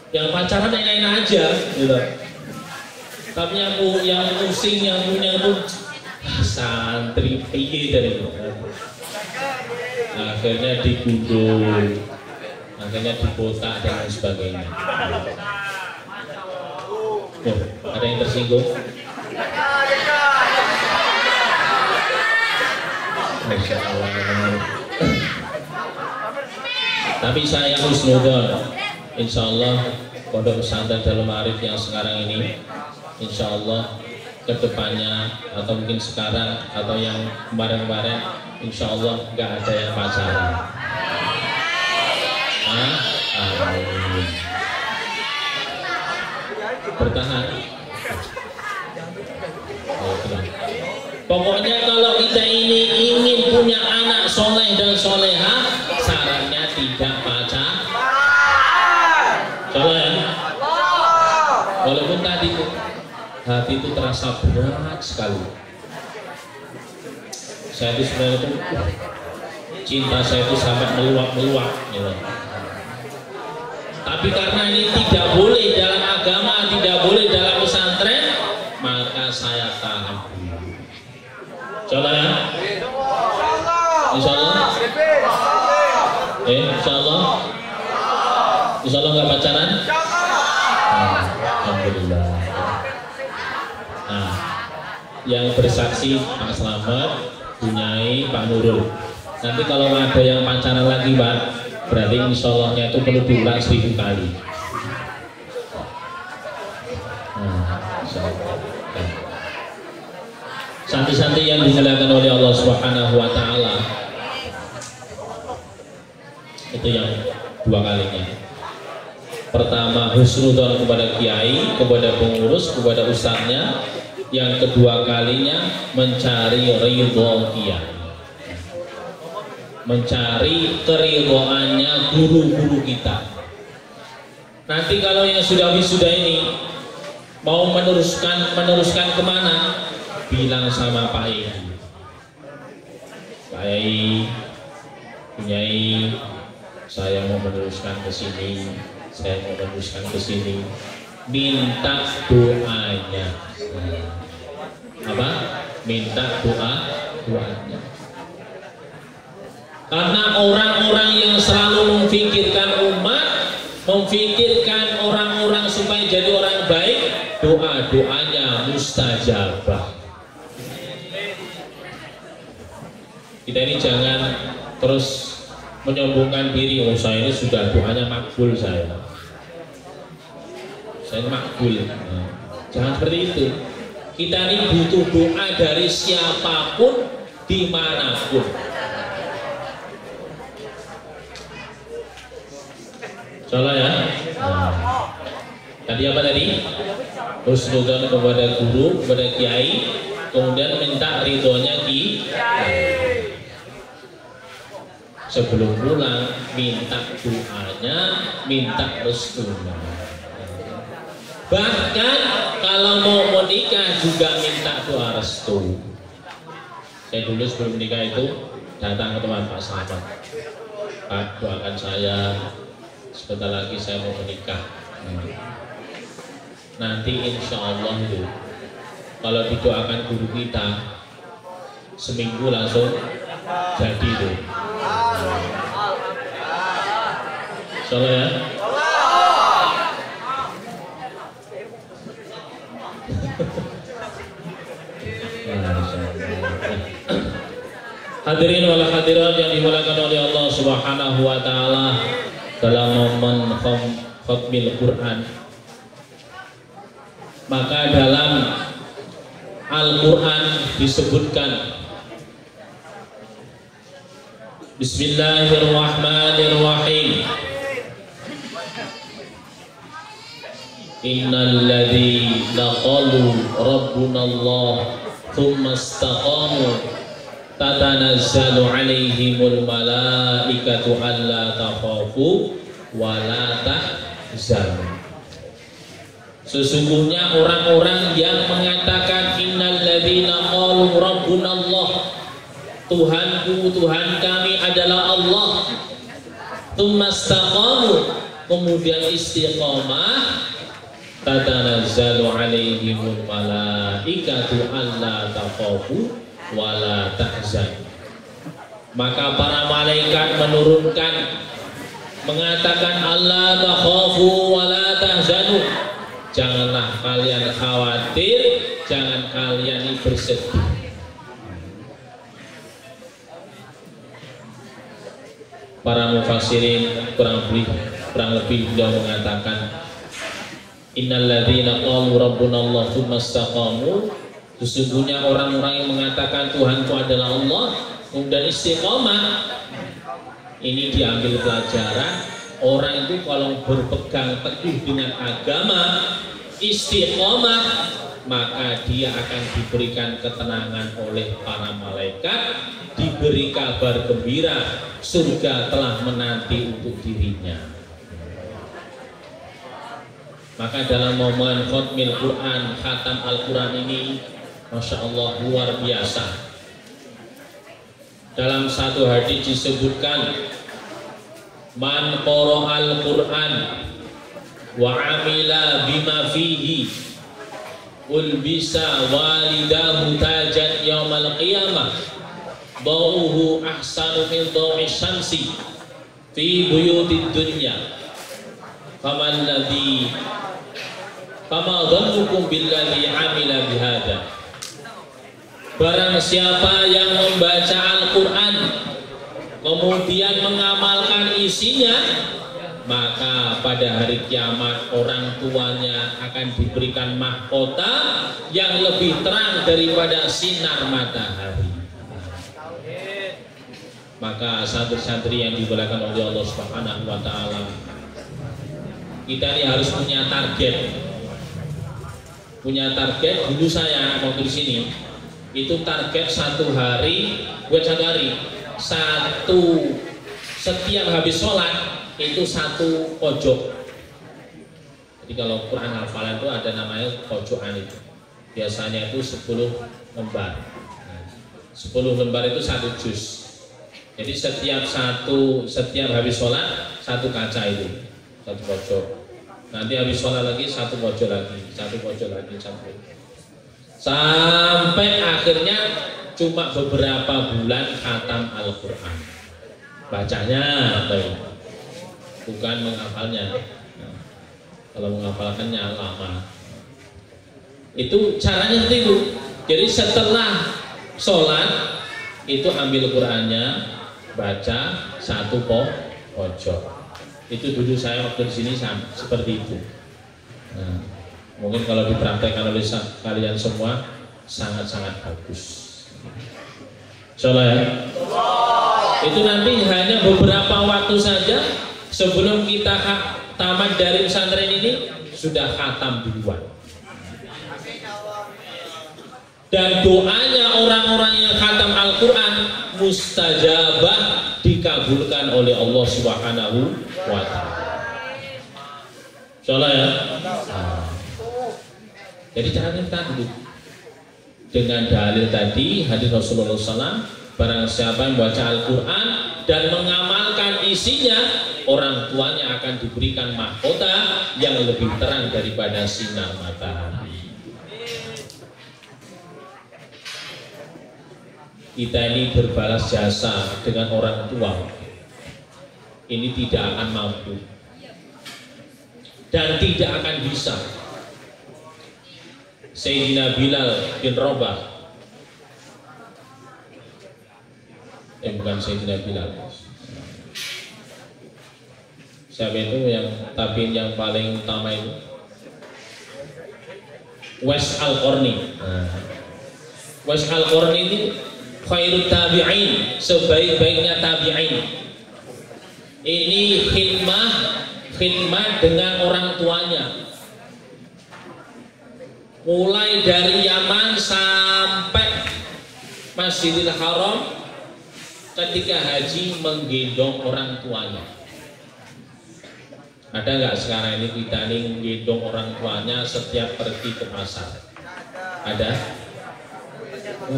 Yang pacaran enak-enak aja, gitu. Tapi yang pusing, yang punya itu santri piye dari itu. Akhirnya digundul, akhirnya dibotak dan lain sebagainya. Oh, ada yang tersinggung? Tapi saya husnudzon, insya Allah pondok pesantren Darul Ma'arif yang sekarang ini, insya Allah kedepannya atau mungkin sekarang atau yang kemarin-kemarin, insya Allah nggak ada yang pacaran. Amin. Bertahan. Pokoknya kalau kita ini ingin punya anak soleh dan soleha, sarannya tidak pacaran. Soleh ya? Walaupun tadi hati itu terasa berat sekali. Saya itu sebenarnya itu cinta saya itu sampai meluap-meluap, gitu. Tapi karena ini tidak boleh dalam agama, tidak boleh dalam pesantren, maka saya tahan. Insyaallah ya? Insyaallah? Insyaallah? Insyaallah nggak pacaran? Alhamdulillah. Nah, yang bersaksi Pak Slamet, Bu Nyai, Pak Nurul. Nanti kalau ada yang pacaran lagi Pak, berarti insyallahnya itu perlu diulang 1000 kali. Santri-santri yang dimuliakan oleh Allah Subhanahu wa ta'ala, itu yang dua kalinya. Pertama, husnudzon kepada kiai, kepada pengurus, kepada ustadznya. Yang kedua kalinya, mencari ridho kiai, mencari keridhoannya guru-guru kita. Nanti kalau yang sudah wisuda ini mau meneruskan kemana, bilang sama Pak Yai, Pak Yai, Nyai, saya mau meneruskan ke sini, saya mau meneruskan ke sini, minta doanya. Apa? Minta doanya. Karena orang-orang yang selalu memfikirkan umat, memfikirkan orang-orang supaya jadi orang baik, doa-doanya mustajabah. Kita ini jangan terus menyombongkan diri, oh saya ini sudah doanya makbul, saya makbul. Jangan seperti itu. Kita ini butuh doa dari siapapun, dimanapun. Salah ya. Tadi apa tadi? Husnudzon kepada guru, kepada kiai, kemudian minta ridhonya kiai. Sebelum pulang minta doanya, minta restunya. Bahkan kalau mau menikah juga minta doa restu. Saya dulu sebelum nikah itu datang ke teman Pak Sahabat, Pak doakan saya, sebentar lagi saya mau menikah. Nanti insya Allah itu kalau didoakan guru kita seminggu langsung jadi itu. Salah ya. Hadirin wal hadirat yang dimuliakan oleh Allah Subhanahu wa taala, dalam momen khatmil Quran, maka dalam Al-Quran disebutkan Bismillahirrahmanirrahim. Innal ladzina qalu rabbunallah tsumma istaqamu tatanazzalu alaihimul malaikatu alla takhafu wa la tahzanu. Sesungguhnya orang-orang yang mengatakan innal ladzina qalu rabbunallah, Tuhanku, Tuhan kami adalah Allah, tsumma istaqamu, kemudian istiqamah, tatanazzalu alaihimul malaikatu alla takhafu wa la tahzanu. Maka para malaikat menurunkan mengatakan alla takhafu wa la tahzanu, janganlah kalian khawatir, jangan kalian bersedih. Para mufassirin kurang lebih beliau mengatakan innal ladzina qalu rabbunallah tsumma istaqamu, sesungguhnya orang-orang yang mengatakan Tuhanku adalah Allah kemudian istiqomah. Ini diambil pelajaran, orang itu kalau berpegang teguh dengan agama, istiqomah, maka dia akan diberikan ketenangan oleh para malaikat, diberi kabar gembira, surga telah menanti untuk dirinya. Maka dalam momen khatmil Quran, khatam Al-Quran ini, Masya Allah luar biasa. Dalam satu hadis disebutkan, man qara'al Quran wa amila bima fihi ulbisa walidahu tajan yaumal qiyamah bauhu ahsanu min dawi syamsi fi buyutid dunya fama dhannukum billadhi amila bihada. Barang siapa yang membaca Al-Quran kemudian mengamalkan isinya, maka pada hari kiamat orang tuanya akan diberikan mahkota yang lebih terang daripada sinar matahari. Maka santri-santri yang dimuliakan oleh Allah Subhanahu wa taala, kita ini harus punya target. Punya target. Dulu saya waktu di sini itu target satu hari, setiap habis sholat itu satu pojok. Jadi kalau Quran hafalan itu ada namanya pojokan itu. Biasanya itu 10 lembar. 10 lembar itu satu juz. Jadi setiap habis sholat satu kaca itu, satu pojok. Nanti habis sholat lagi satu pojok lagi, satu pojok lagi, sampai akhirnya cuma beberapa bulan khatam Al-Quran. Bacanya bukan menghafalnya. Kalau menghafalkannya lama. Itu caranya seperti itu. Jadi setelah sholat itu ambil Qurannya, baca satu pojok. Itu dulu saya waktu di sini seperti itu. Nah, mungkin kalau dipraktekkan oleh kalian semua sangat-sangat bagus. Insyaallah ya. Itu nanti hanya beberapa waktu saja sebelum kita tamat dari pesantren ini sudah khatam duluan. Dan doanya orang-orang yang khatam Al-Quran mustajabah, dikabulkan oleh Allah Subhanahu wa ta'ala. Insyaallah ya. Jadi jangan takut dengan dalil tadi hadis Rasulullah SAW, barang siapa yang baca Al-Quran dan mengamalkan isinya, orang tuanya akan diberikan mahkota yang lebih terang daripada sinar matahari. Kita ini berbalas jasa dengan orang tua, ini tidak akan mampu dan tidak akan bisa. Sayyidina Bilal bin Rabah, bukan Sayyidina Bilal, siapa itu yang tabiin yang paling utama itu? Uwais Al-Qarni. Uwais Al-Qarni ini khairut tabi'in, sebaik-baiknya tabi'in. Ini khidmah dengan orang tuanya, mulai dari Yaman sampai Masjidil Haram. Ketika haji menggendong orang tuanya. Ada nggak sekarang ini kita nih menggendong orang tuanya setiap pergi ke pasar? Ada?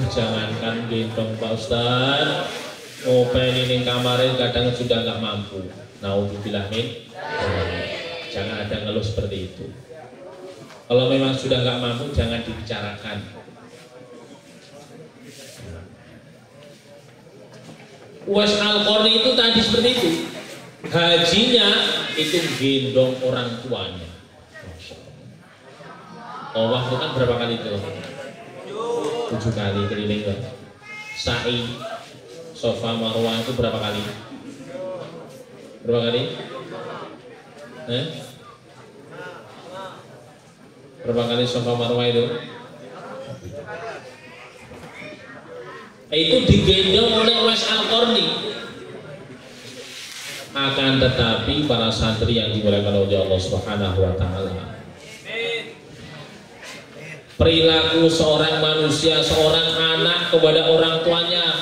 Jangankan gendong Pak Ustaz, pengen ini kamarin kadang sudah nggak mampu. Naudzubillah min. Jangan ada ngeluh seperti itu. Kalau memang sudah nggak mampu, jangan dibicarakan. Uwais Al-Qarni itu tadi seperti itu. Hajinya itu gendong orang tuanya. Tawaf itu kan berapa kali itu? 7 kali keliling. Sa'i Safa Marwah itu berapa kali? Berapa kali? Berapa kali Safa Marwah itu? Itu digendong oleh Uwais Al-Qarni. Akan tetapi para santri yang dimuliakan oleh Allah Subhanahu wa ta'ala, perilaku seorang manusia, seorang anak kepada orang tuanya,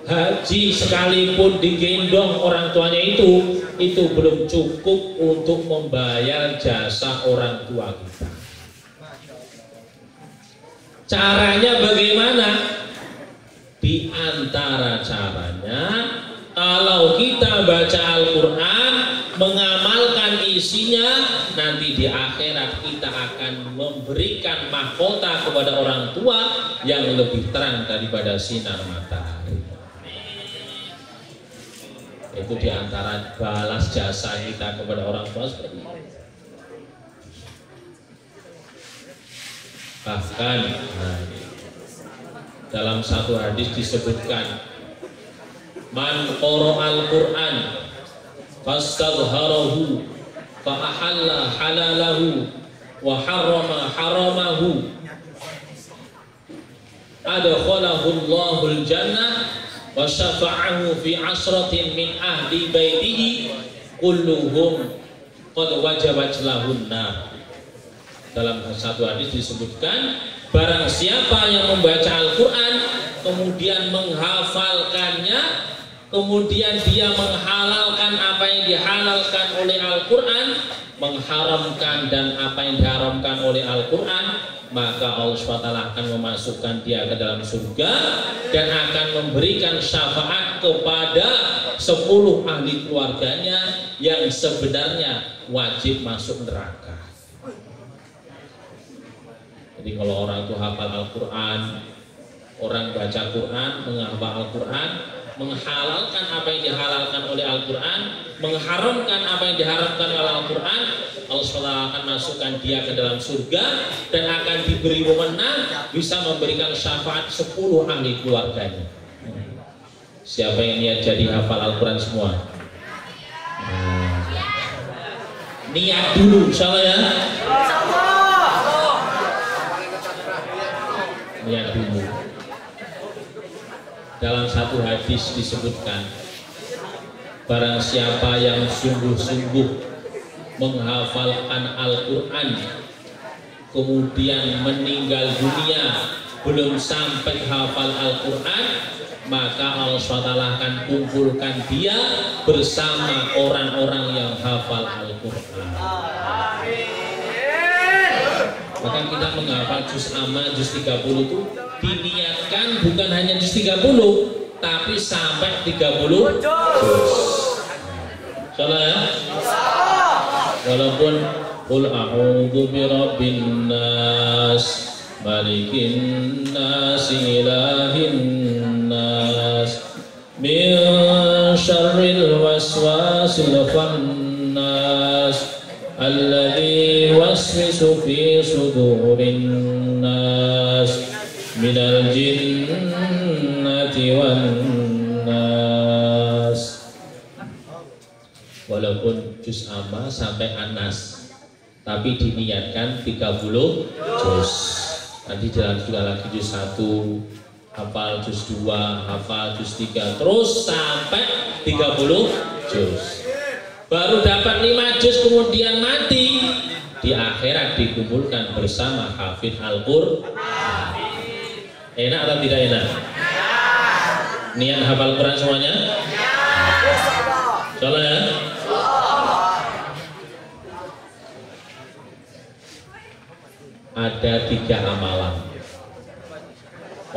haji sekalipun digendong orang tuanya itu belum cukup untuk membayar jasa orang tua kita. Caranya bagaimana? Di antara caranya, kalau kita baca Al-Quran, mengamalkan isinya, nanti di akhirat kita akan memberikan mahkota kepada orang tua yang lebih terang daripada sinar matahari. Itu di antara balas jasa kita kepada orang tua seperti itu. Bahkan dalam satu hadis disebutkan, man qara'al Qur'an fastadharahu fa ahalla halalahu wa harrama haramahu adkhalahu Allahul jannah wa syafa'ahu fi asratin min ahli baitihi kulluhum qad wajabat lahun nar. Dalam satu hadis disebutkan, barang siapa yang membaca Al-Quran kemudian menghafalkannya, kemudian dia menghalalkan apa yang dihalalkan oleh Al-Quran, mengharamkan dan apa yang diharamkan oleh Al-Quran, maka Allah SWT akan memasukkan dia ke dalam surga dan akan memberikan syafaat kepada 10 ahli keluarganya yang sebenarnya wajib masuk neraka. Jadi kalau orang itu hafal Al-Quran, orang baca Quran, menghafal Al-Quran, menghalalkan apa yang dihalalkan oleh Al-Quran, mengharamkan apa yang diharamkan oleh Al-Quran, Allah SWT akan masukkan dia ke dalam surga dan akan diberi wewenang bisa memberikan syafaat 10 ahli keluarganya. Siapa yang niat jadi hafal Al-Quran semua? Niat dulu, insyaallah ya. Niat dulu. Dalam satu hadis disebutkan, barang siapa yang sungguh-sungguh menghafalkan Al-Quran kemudian meninggal dunia belum sampai hafal Al-Quran, maka Allah SWT akan kumpulkan dia bersama orang-orang yang hafal Al-Quran. Maka kita menghafal juz amma, juz 30 itu diniatkan bukan hanya juz 30, tapi sampai 30 juz. Salah ya? Walaupun qul a'udzu birabbin nas malikin nas ilahin nas min syarril waswasil khannas alladzi waswisu fi sudurin nas minal jinnati wan nas. Walaupun juz amma sampai anas, tapi diniatkan 30 juz. Nanti jalan juga lagi juz 1, hafal juz 2, hafal juz 3, terus sampai 30 juz. Baru dapat 5 juz kemudian mati. Di akhirat dikumpulkan bersama hafid Al-Qur'an. Enak atau tidak enak? Niat hafal Quran semuanya? Salah ya? Ada 3 amalan.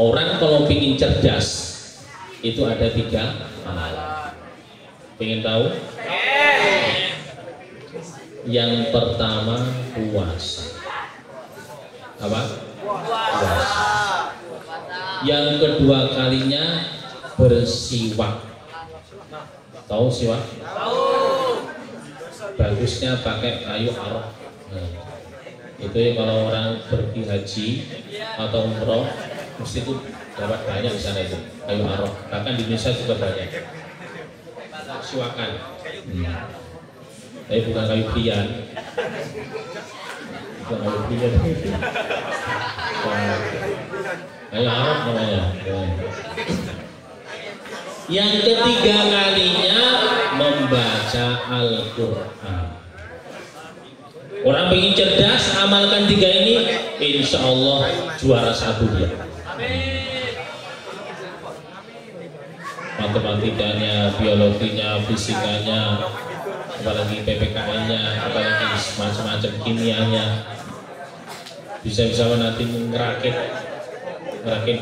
Orang kalau ingin cerdas itu ada 3 amalan. Pengen tahu? Yang pertama puasa. Apa? Puasa. Yang kedua kalinya bersiwak. Tahu siwak? Tahu. Bagusnya pakai kayu arok. Itu ya, kalau orang pergi haji atau umroh mesti itu dapat banyak di sana itu kayu arok. Bahkan di Indonesia juga banyak. Siwakan. Tapi bukan kayu pian. Bukan kayu pian. Kayu arok namanya. Yang ketiga kalinya membaca Al-Quran. Orang ingin cerdas, amalkan 3 ini, insya Allah juara 1 dia. Matematikanya, biologinya, fisikanya, apalagi PPKN-nya, apalagi macam-macam kimianya. Bisa-bisa nanti ngerakit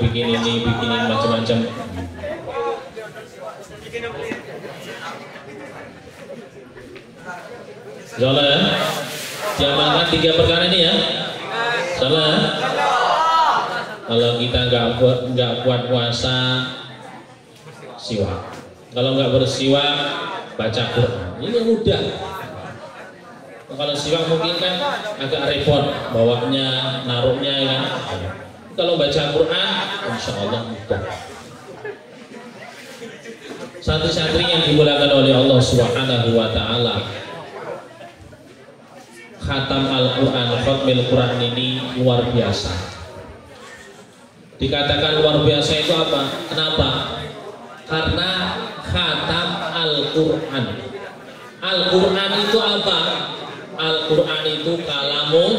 bikin ini macam-macam. Salah ya? Diamalkan 3 perkara ini ya. Salah ya? Kalau kita nggak kuat puasa, siwak. Kalau nggak bersiwak, baca Quran. Ini mudah. Kalau siwak mungkin kan agak repot bawanya, naruhnya kan. Kalau baca Quran, insya Allah mudah. Santri-santri yang dimulakan oleh Allah Subhanahu wa Ta'ala, khatam Al-Quran, khatmil Quran ini luar biasa. Dikatakan luar biasa itu apa? Kenapa? Karena khatam Al-Quran. Al-Quran itu apa? Al-Quran itu kalamullah.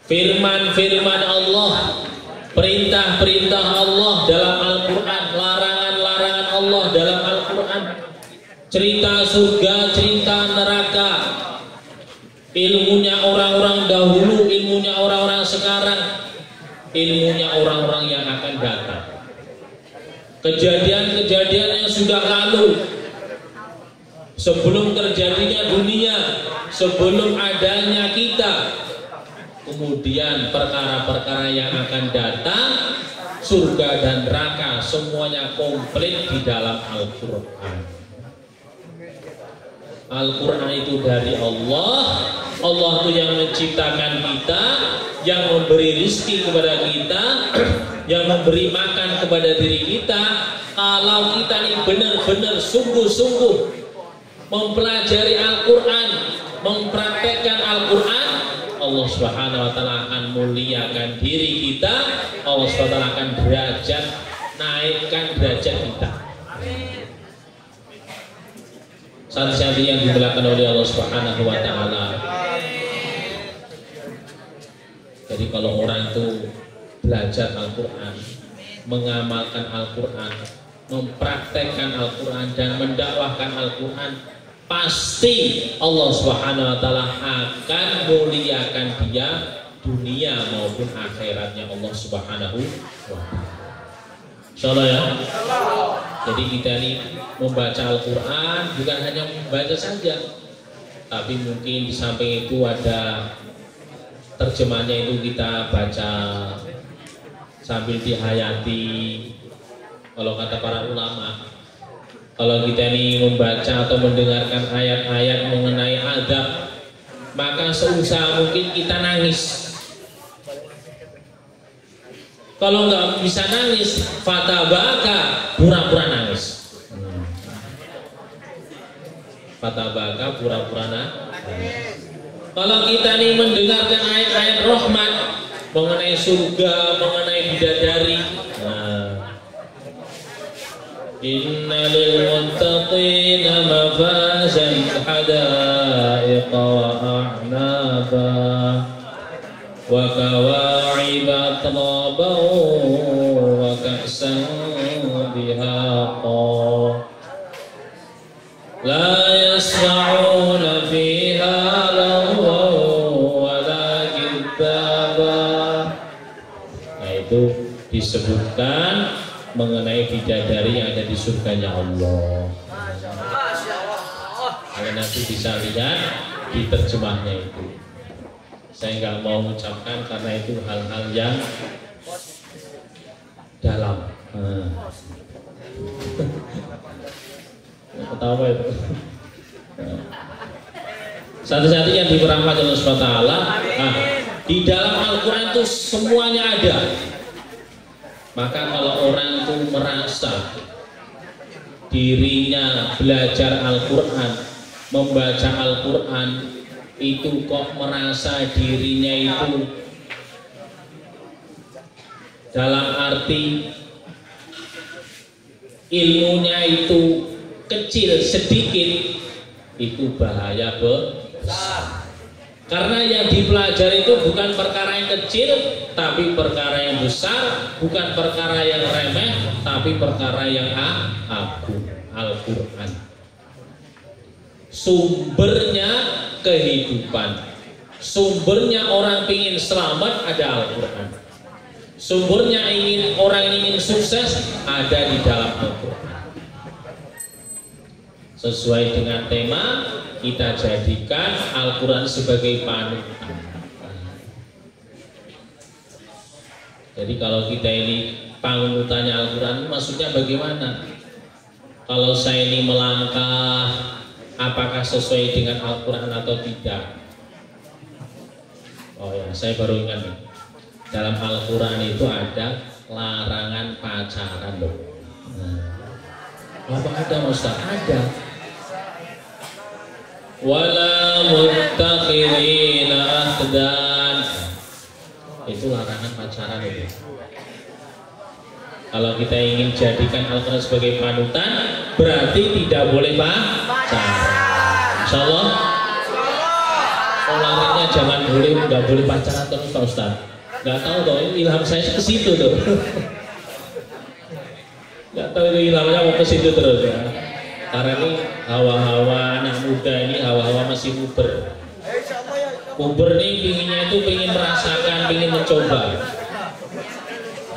Firman-firman Allah, perintah-perintah Allah dalam Al-Quran, larangan-larangan Allah dalam Al-Quran, cerita surga, cerita neraka, ilmunya orang-orang dahulu, ilmunya orang-orang sekarang, ilmunya orang-orang yang akan datang, kejadian-kejadian yang sudah lalu, sebelum terjadinya dunia, sebelum adanya kita, kemudian perkara-perkara yang akan datang, surga dan neraka, semuanya komplit di dalam Al-Quran. Al-Quran itu dari Allah. Allah itu yang menciptakan kita, yang memberi rizki kepada kita, yang memberi makan kepada diri kita. Kalau kita ini benar-benar sungguh-sungguh mempelajari Al-Quran, mempraktekkan Al-Quran, Allah Subhanahu wa Ta'ala akan muliakan diri kita. Allah Subhanahu wa Ta'ala akan derajat naikkan derajat kita. Satu-satu yang dimuliakan oleh Allah Subhanahu wa taala. Jadi kalau orang itu belajar Al-Qur'an, mengamalkan Al-Qur'an, mempraktekkan Al-Qur'an dan mendakwahkan Al-Qur'an, pasti Allah Subhanahu wa taala akan muliakan dia dunia maupun akhiratnya Allah Subhanahu wa taala. Insyaallah ya. Jadi kita ini membaca Al-Qur'an bukan hanya membaca saja, tapi mungkin di samping itu ada terjemahnya, itu kita baca sambil dihayati. Kalau kata para ulama, kalau kita ini membaca atau mendengarkan ayat-ayat mengenai azab, maka seusaha mungkin kita nangis. Kalau nggak bisa nangis, fatabaka, pura-pura nangis. Fatabaka, pura-pura nangis. Kalau kita nih mendengarkan ayat-ayat rahmat mengenai surga, mengenai bidadari, inna lil muttaqina mafazan hadaiqa wa a'naba wa kawa'iba atraba wa ka'san bihaqa la yasma'una fiha lahwa wa la kidbaba. Nah, itu disebutkan mengenai bidadari yang ada di surganya Allah. Kalian nanti bisa lihat di terjemahnya itu. Saya nggak mau mengucapkan karena itu hal-hal yang dalam. Ketawa itu. Satu-satu yang dirahmati Allah SWT. Di dalam Al-Quran itu semuanya ada. Maka kalau orang itu merasa dirinya belajar Al-Quran, membaca Al-Quran, itu kok merasa dirinya itu dalam arti ilmunya itu kecil, sedikit, itu bahaya besar. Karena yang dipelajari itu bukan perkara yang kecil, tapi perkara yang besar, bukan perkara yang remeh, tapi perkara yang agung. Al-Quran sumbernya kehidupan, sumbernya orang ingin selamat ada Al-Quran, sumbernya orang ingin sukses ada di dalam Al-Quran. Sesuai dengan tema, kita jadikan Al-Quran sebagai panutan. Jadi kalau kita ini panutannya Al-Quran, maksudnya bagaimana? Kalau saya ini melangkah, apakah sesuai dengan Al-Quran atau tidak? Oh ya, saya baru ingat nih. Dalam Al-Quran itu ada larangan pacaran loh. Apa ada Ustaz? Ada. Wala muttakhidina akhdan. Itu larangan pacaran itu. Kalau kita ingin jadikan Al-Quran sebagai panutan, berarti tidak boleh pacaran. Insyaallah. Olahraga jangan boleh, nggak boleh pacaran terus Pak Ustaz. Nggak tahu toh, ilham saya ke situ tuh. Nggak tahu itu ilhamnya mau ke situ terus ya. Karena ini hawa-hawa anak muda ini, hawa-hawa masih puber. Puber nih pinginnya itu pingin merasakan, pingin mencoba.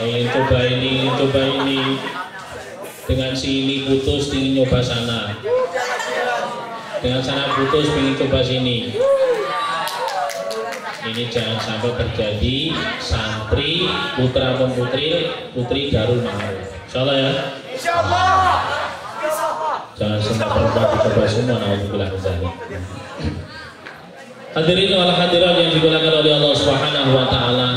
Ingin coba ini, dengan si ini putus, ingin nyoba sana. Dengan sana putus, ingin coba sini. Ini jangan sampai terjadi santri, putra putri Darul Ma'arif. Insyaallah ya. Insyaallah. Jangan semua perempuan dicoba semua, naudzubillah min dzalik. Hadirin wal hadirat yang dimuliakan oleh Allah Subhanahu wa taala.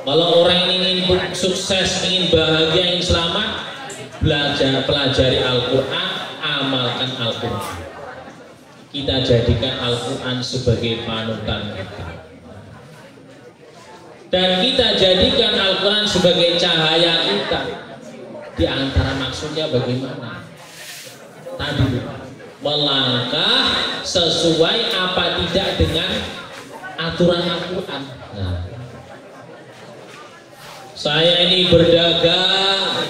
Kalau orang ingin sukses, ingin bahagia, ingin selamat, pelajari Al-Qur'an, amalkan Al-Qur'an. Kita jadikan Al-Quran sebagai panutan kita. dan kita jadikan Al-Quran sebagai cahaya kita. Di antara maksudnya bagaimana? Tadi melangkah sesuai apa tidak dengan aturan Al-Quran. Nah, saya ini berdagang,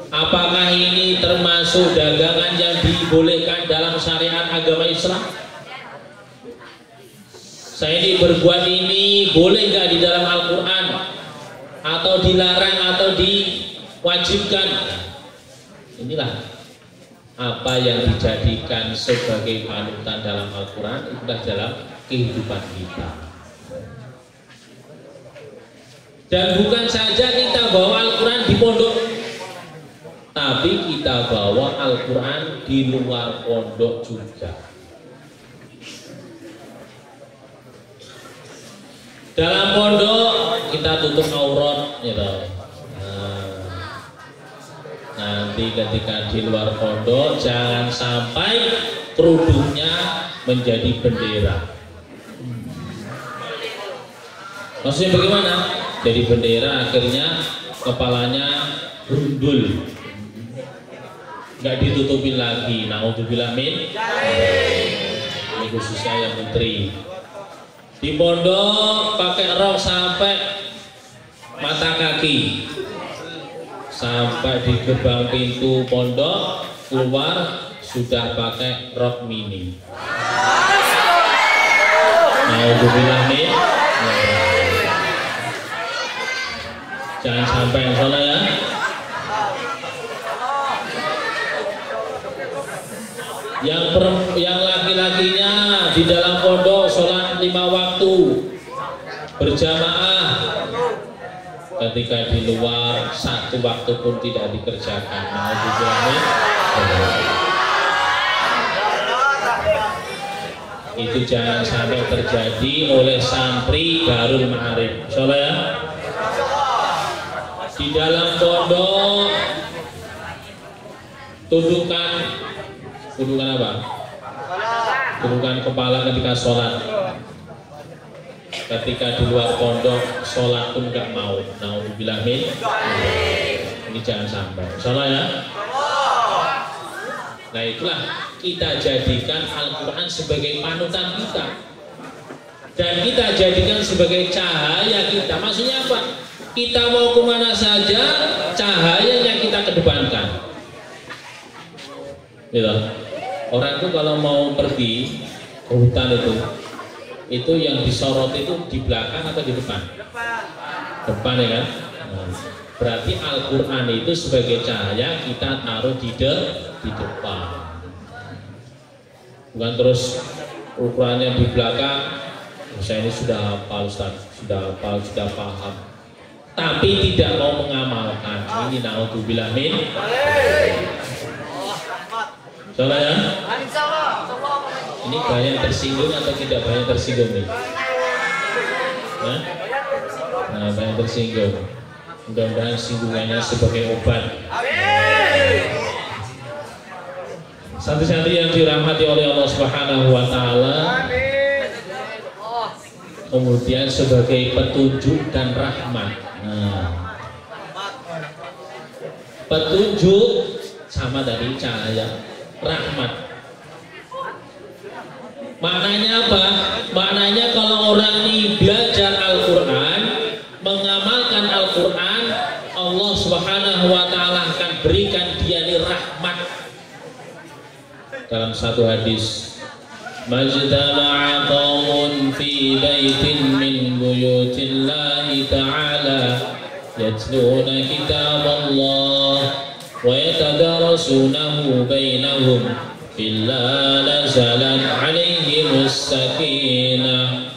apakah ini termasuk dagangan yang dibolehkan dalam syariat agama Islam? Saya ini berbuat ini boleh nggak di dalam Al-Quran, atau dilarang atau diwajibkan? Inilah apa yang dijadikan sebagai panutan dalam Al-Quran, itulah dalam kehidupan kita. Dan bukan saja kita bawa Al-Quran di pondok, tapi kita bawa Al-Quran di luar pondok juga. Dalam pondok kita tutup aurat, gitu. Nanti ketika di luar pondok jangan sampai kerudungnya menjadi bendera. Maksudnya bagaimana? Jadi bendera akhirnya kepalanya gundul, nggak ditutupin lagi. Naudzubillah min. Ini khususnya yang putri. Di pondok pakai rok sampai mata kaki, sampai di gerbang pintu pondok keluar sudah pakai rok mini. Naudzubillah min. Jangan sampai salah ya. Yang laki-lakinya di dalam pondok sholat 5 waktu berjamaah, ketika di luar 1 waktu pun tidak dikerjakan. Itu jangan sampai terjadi oleh santri Darul Ma'arif. Insyaallah ya. Di dalam pondok tundukan apa? Tundukan kepala ketika sholat. Ketika di luar pondok sholat pun nggak mau. Naudzubillah min. Ini jangan sampai. Insyaallah ya. Nah itulah kita jadikan Al-Quran sebagai panutan kita, dan kita jadikan sebagai cahaya kita. Maksudnya apa? Kita mau kemana saja, cahayanya kita kedepankan. Gitu. Orang itu kalau mau pergi ke hutan itu yang disorot itu di belakang atau di depan? Depan ya kan? Nah, berarti Al-Quran itu sebagai cahaya kita taruh di depan. Bukan terus ukurannya di belakang. Saya ini sudah hafal Ustaz, sudah hafal, sudah paham, tapi tidak mau mengamalkan. Ini naudzubillah min. Salah ya? Ini banyak tersinggung atau tidak banyak tersinggung nih? Nah, banyak tersinggung. Mudah-mudahan singgungannya sebagai obat. Santri-santri yang dirahmati oleh Allah Subhanahu wa Ta'ala, kemudian sebagai petunjuk dan rahmat. Nah, petunjuk sama dari cahaya, rahmat. Maknanya apa? Maknanya kalau orang ini belajar Al-Quran, mengamalkan Al-Quran, Allah Subhanahu wa Ta'ala akan berikan dia ini rahmat. Dalam satu hadis, majtama'a qaumun fi baitin min buyutillahi ta'ala yatluna kitaballah wa yatadarasunahu bainahum illa nazalat 'alaihimus sakinah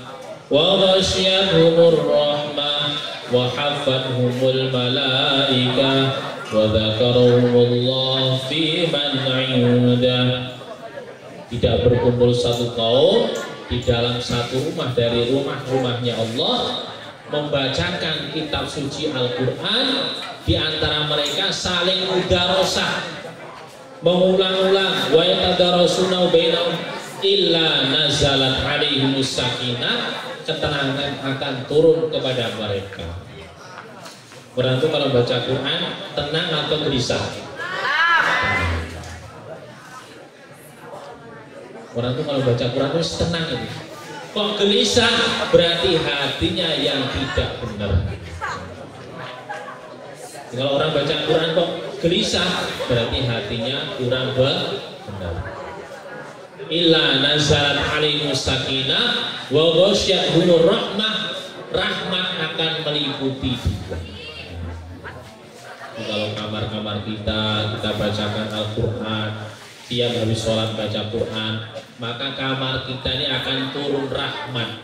wa ghasyiyatuhumur rahmah wa hafathumul malaikah wa dzakarahumullah fi man 'indah. Tidak berkumpul satu kaum di dalam satu rumah dari rumah-rumahnya Allah, membacakan kitab suci Al-Quran, di antara mereka saling mudarosah, mengulang-ulang, wa yatadarasuna bainahum illa nazalat alaihimus sakinah, ketenangan akan turun kepada mereka. Orang itu kalau baca Quran tenang atau gelisah? Orang itu kalau baca Quran itu tenang itu. Kok gelisah? Berarti hatinya yang tidak benar. Kalau orang baca Quran kok gelisah, berarti hatinya kurang benar. Illa nazalat alaihimus sakinah wa ghasyiyatuhur rahmah. Rahmat akan meliputi dia. Kalau kamar-kamar kita bacakan Al-Quran, tiap habis sholat baca Quran, maka kamar kita ini akan turun rahmat.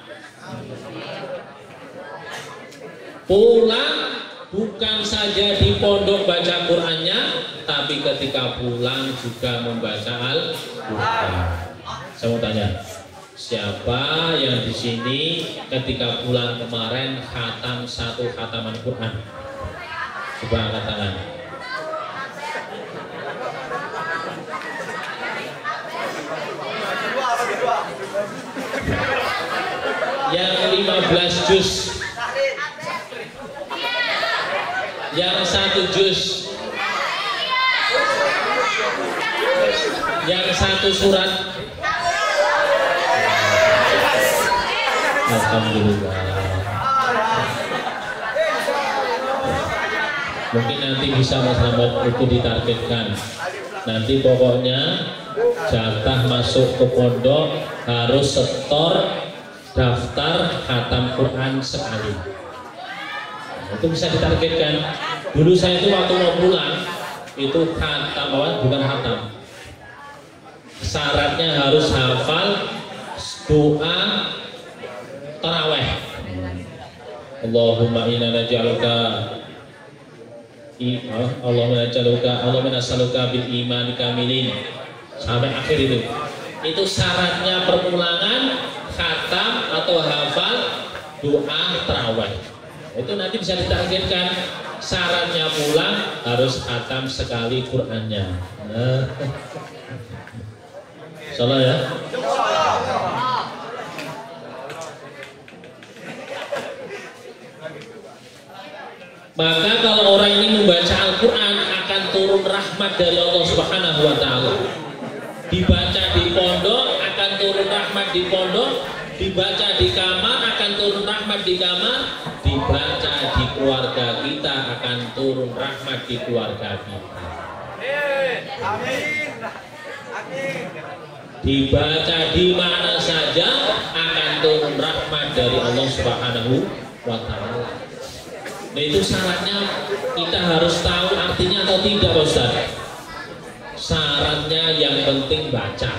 Pulang bukan saja di pondok baca Qurannya, tapi ketika pulang juga membaca Al-Quran. Saya mau tanya, siapa yang di sini ketika pulang kemarin khatam satu khataman Quran? Coba angkat tangan. Yang 15 juz, yang 1 juz, yang 1 surat. Alhamdulillah. Mungkin nanti bisa Mas Rahmat itu ditargetkan. Nanti pokoknya jatah masuk ke pondok harus setor daftar khatam Quran sekali. Itu bisa ditargetkan. Dulu saya itu waktu mau pulang itu khatam, bukan khatam. Syaratnya harus hafal doa taraweh. Allahumma inna naj'aluka Allahumma nas'aluka bil iman kamilin sampai akhir itu syaratnya perpulangan khatam atau hafal doa tarawih. Itu nanti bisa ditargetkan. Syaratnya pulang harus khatam sekali Qur'annya. Salah ya. Maka kalau orang ini membaca Al-Quran akan turun rahmat dari Allah Subhanahu wa Ta'ala. Dibaca di pondok akan turun rahmat di pondok, dibaca di kamar akan turun rahmat di kamar, dibaca di keluarga kita akan turun rahmat di keluarga kita. Amin. Dibaca di mana saja akan turun rahmat dari Allah Subhanahu wa Ta'ala. Nah itu syaratnya kita harus tahu artinya atau tidak, Pak Ustaz? Syaratnya yang penting baca.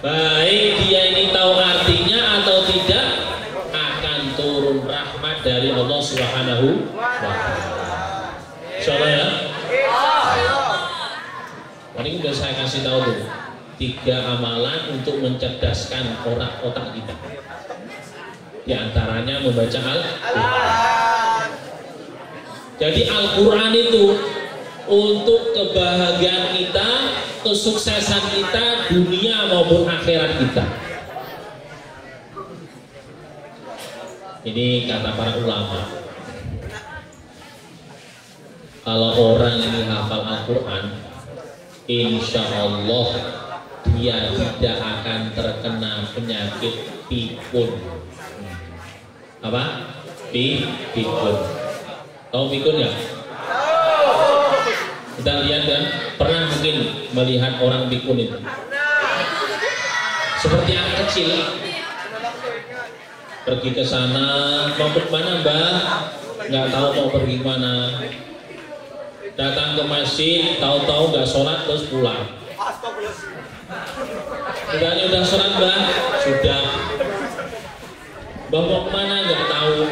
Baik dia ini tahu artinya atau tidak, akan turun rahmat dari Allah Subhanahu wa Ta'ala. Insyaallah ya. Tadi sudah saya kasih tahu tuh 3 amalan untuk mencerdaskan otak kita. Di antaranya membaca Al-Quran. Jadi Al-Quran itu untuk kebahagiaan kita, kesuksesan kita, dunia maupun akhirat kita. Ini kata para ulama. Kalau orang ini hafal Al-Quran, insya Allah dia tidak akan terkena penyakit pikun. Apa? Pikun. Tahu pikun ya? Kita lihat kan, pernah mungkin melihat orang pikun itu seperti anak kecil pergi ke sana, mau ke mana Mbak? Nggak tahu mau pergi mana. Datang ke masjid, tahu-tahu nggak sholat terus pulang. Udah sholat Mbak? Sudah. Bawa kemana nggak tahu.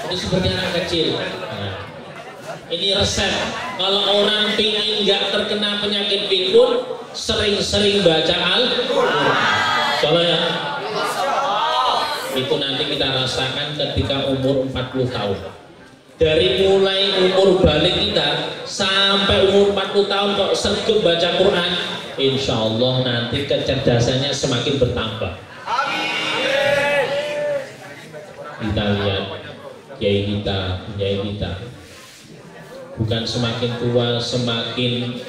Itu seperti anak kecil. Nah, ini resep. Kalau orang pingin nggak terkena penyakit pikun, sering-sering baca Al-Quran. Soalnya ya, itu nanti kita rasakan ketika umur 40 tahun. Dari mulai umur balik kita sampai umur 40 tahun kok sregep baca Quran, insya Allah nanti kecerdasannya semakin bertambah. kita lihat kiai kita bukan semakin tua semakin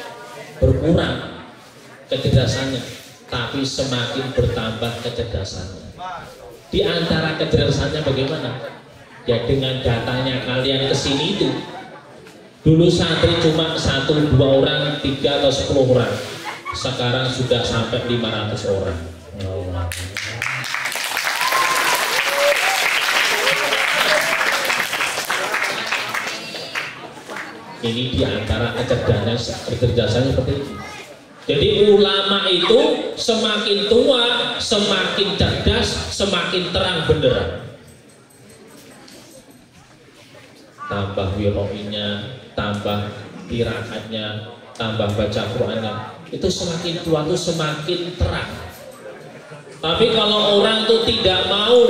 berkurang kecerdasannya, tapi semakin bertambah kecerdasannya. Di antara kecerdasannya bagaimana? Ya dengan datanya kalian ke sini itu. Dulu santri cuma 1-2 orang, 3 atau 10 orang. Sekarang sudah sampai 500 orang. Ini di antara kecerdasannya seperti itu. Jadi ulama itu semakin tua, semakin cerdas, semakin terang benderang. Tambah wiroinya, tambah qiraatnya, tambah baca Qur'annya, itu semakin tua itu semakin terang. Tapi kalau orang itu tidak mau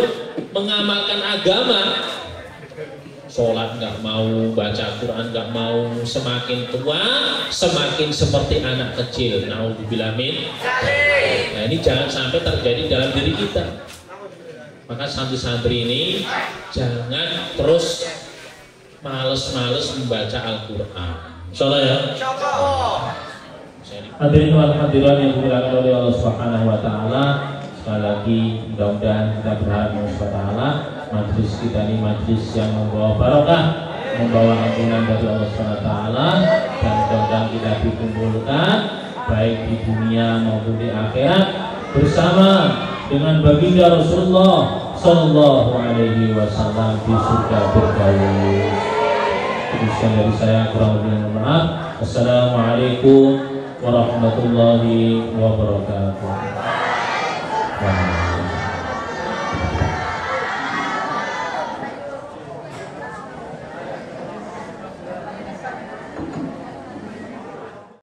mengamalkan agama, sholat nggak mau, baca Quran nggak mau, semakin tua semakin seperti anak kecil. Naudzubillah min. Nah ini jangan sampai terjadi dalam diri kita. Maka santri-santri ini jangan terus males-males membaca Al-Quran. Insyaallah ya. Hadirin wal hadirat yang dimuliakan oleh Allah Subhanahu wa taala. Sekali lagi mudah-mudahan kita berharap Allah taala majlis kita ini majlis yang membawa barokah, membawa ampunan dari Allah Subhanahu wa taala, dan mudah-mudahan kita dikumpulkan baik di dunia maupun di akhirat bersama dengan baginda Rasulullah sallallahu alaihi wasallam di surga Firdaus. Sekian dari saya, kurang lebih mohon maaf. Assalamualaikum warahmatullahi wabarakatuh.